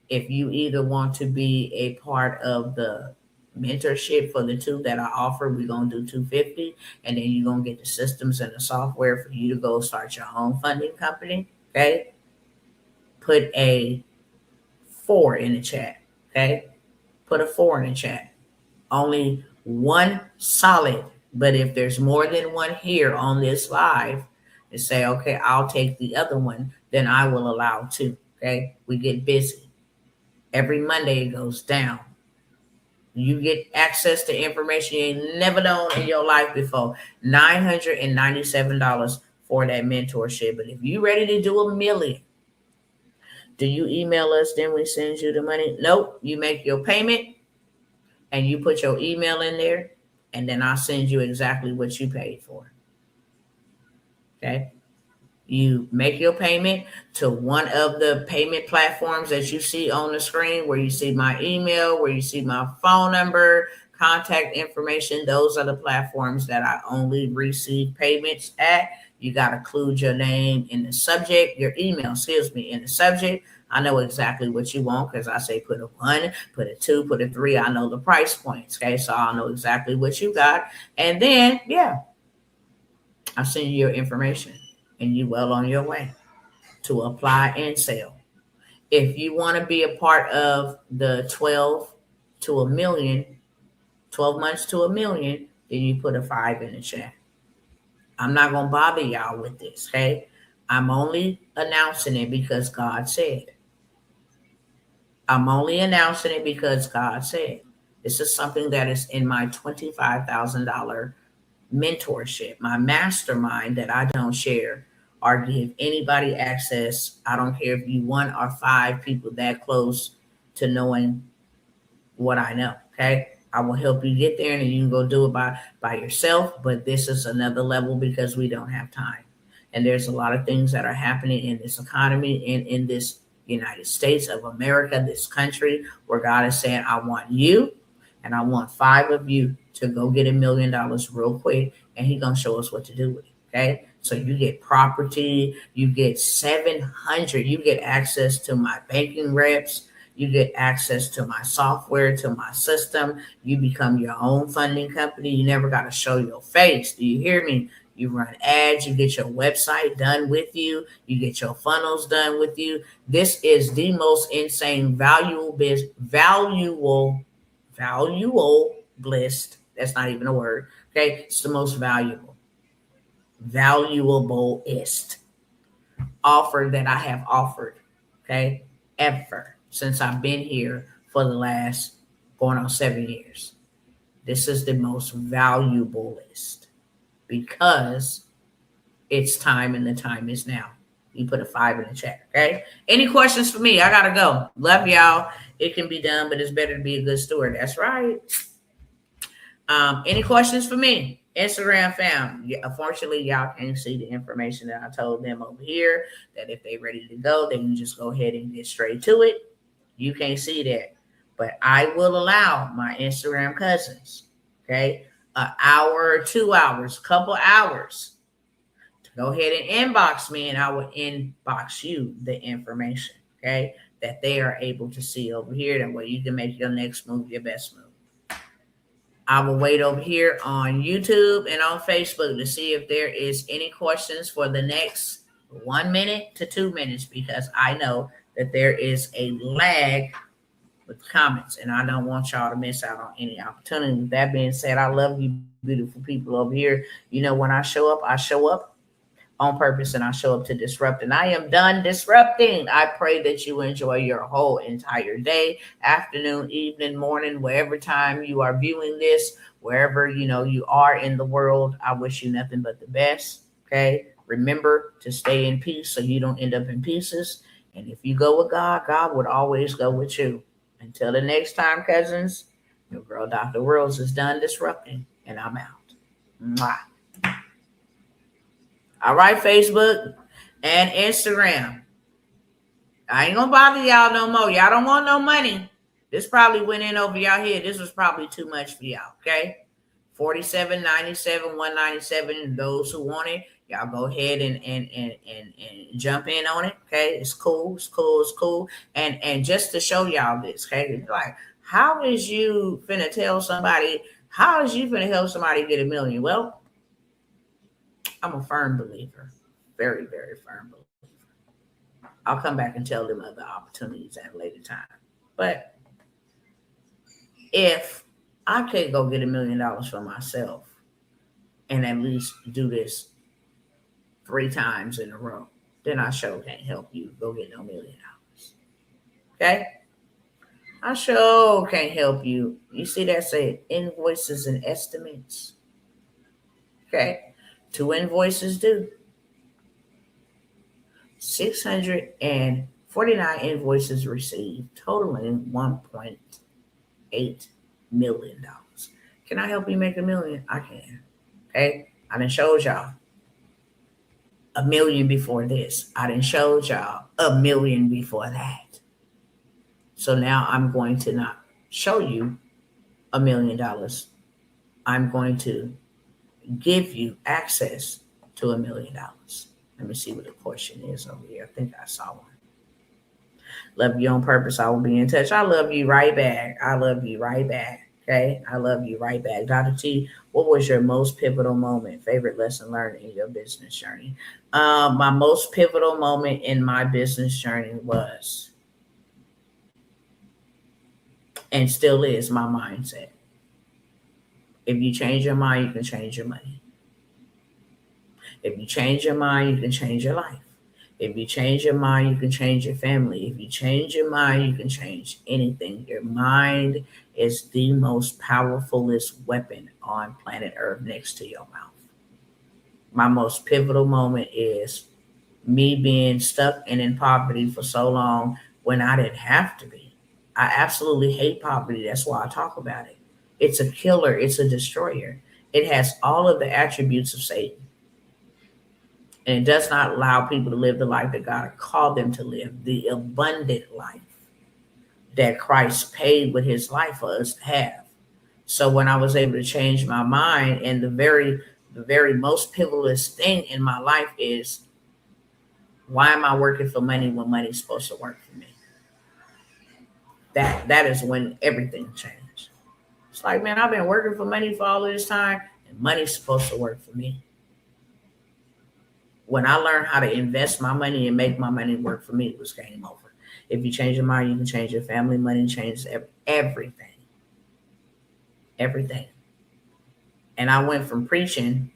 If you either want to be a part of the mentorship for the 2 that I offer, we're going to do $250, and then you're going to get the systems and the software for you to go start your own funding company, okay? Put a 4 in the chat, okay? Put a 4 in the chat. Only one solid, but if there's more than one here on this live, and say, okay, I'll take the other one, then I will allow 2, okay? We get busy. Every Monday it goes down. You get access to information you ain't never known in your life before. $997 for that mentorship. But if you ready to do $1,000,000, do you email us, then we send you the money? Nope. You make your payment and you put your email in there, and then I'll send you exactly what you paid for. Okay? You make your payment to one of the payment platforms that you see on the screen, where you see my email, where you see my phone number, contact information. Those are the platforms that I only receive payments at. You got to include your name in the subject, your email, in the subject. I know exactly what you want because I say put a 1, put a 2, put a 3. I know the price points, okay? So I'll know exactly what you got. And then, I'll send you your information. And you well on your way to apply and sell. If you want to be a part of the 12 to $1,000,000, 12 months to $1,000,000, then you put a 5 in the chat. I'm not going to bother y'all with this, okay? I'm only announcing it because God said. I'm only announcing it because God said. This is something that is in my $25,000 mentorship, my mastermind that I don't share or give anybody access. I don't care if you one or five people that close to knowing what I know. Okay. I will help you get there and you can go do it by yourself. But this is another level because we don't have time. And there's a lot of things that are happening in this economy and in this United States of America, this country, where God is saying, I want you and I want 5 of you to go get $1 million real quick. And He's going to show us what to do with it. Okay. So you get property, you get 700, you get access to my banking reps. You get access to my software, to my system. You become your own funding company. You never got to show your face. Do you hear me? You run ads. You get your website done with you. You get your funnels done with you. This is the most insane, valuable list. That's not even a word. Okay. It's the most valuableist offer that I have offered. Okay. Ever. Since I've been here for the last going on 7 years. This is the most valuable list because it's time and the time is now. You put a 5 in the chat, okay? Any questions for me? I got to go. Love y'all. It can be done, but it's better to be a good steward. That's right. Any questions for me? Instagram fam. Yeah, unfortunately, y'all can't see the information that I told them over here, that if they're ready to go, they can just go ahead and get straight to it. You can't see that, but I will allow my Instagram cousins, okay, an hour, 2 hours, couple hours to go ahead and inbox me, and I will inbox you the information, okay, that they are able to see over here. That way you can make your next move your best move. I will wait over here on YouTube and on Facebook to see if there is any questions for the next 1 minute to 2 minutes, because I know that there is a lag with comments, and I don't want y'all to miss out on any opportunity. With that being said, I love you, beautiful people over here. You know, when I show up on purpose, and I show up to disrupt, and I am done disrupting. I pray that you enjoy your whole entire day, afternoon, evening, morning, wherever time you are viewing this, wherever you are in the world. I wish you nothing but the best. Okay. Remember to stay in peace so you don't end up in pieces. And if you go with God, God would always go with you. Until the next time, cousins, your girl Dr. Worlds is done disrupting, and I'm out. Mwah. All right, Facebook and Instagram. I ain't gonna bother y'all no more. Y'all don't want no money. This probably went in over y'all head. This was probably too much for y'all, okay? $47.97, $197. Those who want it, y'all go ahead and jump in on it. Okay, it's cool. And just to show y'all this, okay, like, how is you finna tell somebody? How is you finna help somebody get $1 million? Well, I'm a firm believer, very, very firm believer. I'll come back and tell them other opportunities at a later time. But if I could go get $1 million for myself and at least do this 3 times in a row, then I sure can't help you go get no $1 million. Okay? I sure can't help you. You see that say invoices and estimates? Okay? 2 invoices due. 649 invoices received, totaling $1.8 million. Can I help you make $1 million? I can. Okay? I done showed y'all $1 million before this. I done showed y'all $1 million before that. So now I'm going to not show you $1 million. I'm going to give you access to $1 million. Let me see what the question is over here. I think I saw one. Love you on purpose. I will be in touch. I love you right back. I love you right back. Okay. I love you right back. Dr. T, what was your most pivotal moment, favorite lesson learned in your business journey? My most pivotal moment in my business journey was, and still is, my mindset. If you change your mind, you can change your money. If you change your mind, you can change your life. If you change your mind, you can change your family. If you change your mind, you can change anything. Your mind is the most powerfulest weapon on planet Earth next to your mouth. My most pivotal moment is me being stuck and in poverty for so long when I didn't have to be. I absolutely hate poverty. That's why I talk about it. It's a killer, it's a destroyer. It has all of the attributes of Satan. And it does not allow people to live the life that God called them to live, the abundant life that Christ paid with his life for us to have. So when I was able to change my mind, and the very most pivotal thing in my life is, why am I working for money when money's supposed to work for me? That is when everything changed. It's like, man, I've been working for money for all of this time, and money's supposed to work for me. When I learned how to invest my money and make my money work for me, it was game over. If you change your mind, you can change your family. Money changes everything. Everything. And I went from preaching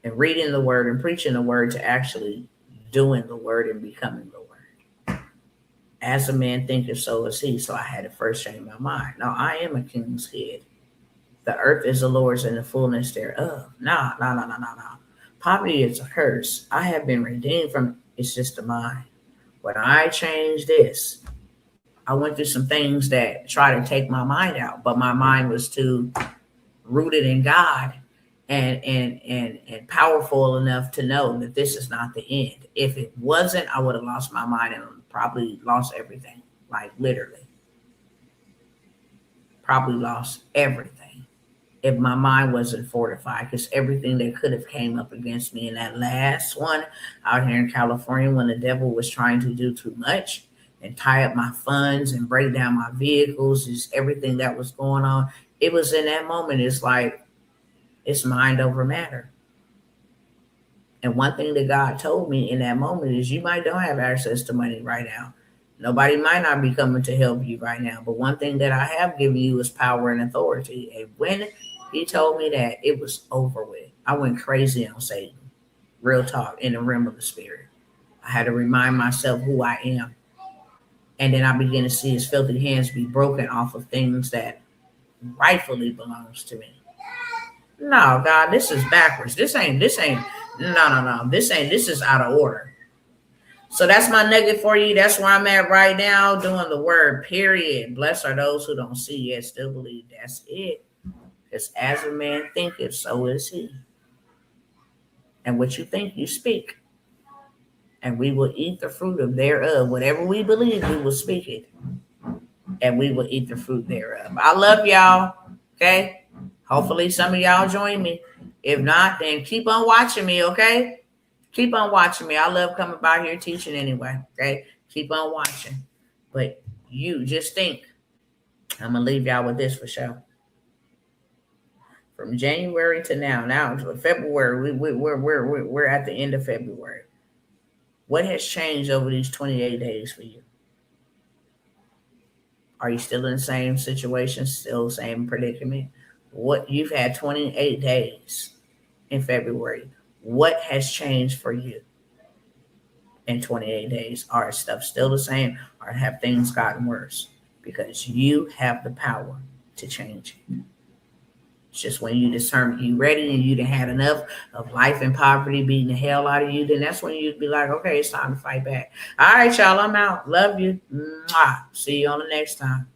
and reading the word and preaching the word to actually doing the word and becoming the word. As a man thinketh, so is he. So I had to first change my mind. Now, I am a king's kid. The earth is the Lord's and the fullness thereof. No. Poverty is a curse. I have been redeemed from, it's just a mind. When I changed this, I went through some things that tried to take my mind out, but my mind was too rooted in God and powerful enough to know that this is not the end. If it wasn't, I would have lost my mind and probably lost everything. Like literally. Probably lost everything if my mind wasn't fortified, because everything that could have came up against me in that last one out here in California, when the devil was trying to do too much and tie up my funds and break down my vehicles, just everything that was going on. It was in that moment. It's like, it's mind over matter. And one thing that God told me in that moment is, you might don't have access to money right now. Nobody might not be coming to help you right now. But one thing that I have given you is power and authority. And when he told me that, it was over with. I went crazy on Satan. Real talk, in the realm of the spirit. I had to remind myself who I am. And then I began to see his filthy hands be broken off of things that rightfully belongs to me. No, God, this is backwards. This ain't, no. This is out of order. So that's my nugget for you. That's where I'm at right now, doing the word, period. Blessed are those who don't see yet still believe. That's it. Because as a man thinketh, so is he. And what you think, you speak. And we will eat the fruit of thereof. Whatever we believe, we will speak it. And we will eat the fruit thereof. I love y'all. Okay? Hopefully some of y'all join me. If not, then keep on watching me, okay? Keep on watching me. I love coming by here teaching anyway, okay? Keep on watching. But you just think. I'm going to leave y'all with this for sure. From January to now to February, we're at the end of February. What has changed over these 28 days for you? Are you still in the same situation, still the same predicament? What you've had 28 days in February. What has changed for you in 28 days? Are stuff still the same, or have things gotten worse? Because you have the power to change it. It's just when you determine you ready and you done had enough of life and poverty beating the hell out of you, then that's when you'd be like, okay, it's time to fight back. All right, y'all, I'm out. Love you. Mwah. See you on the next time.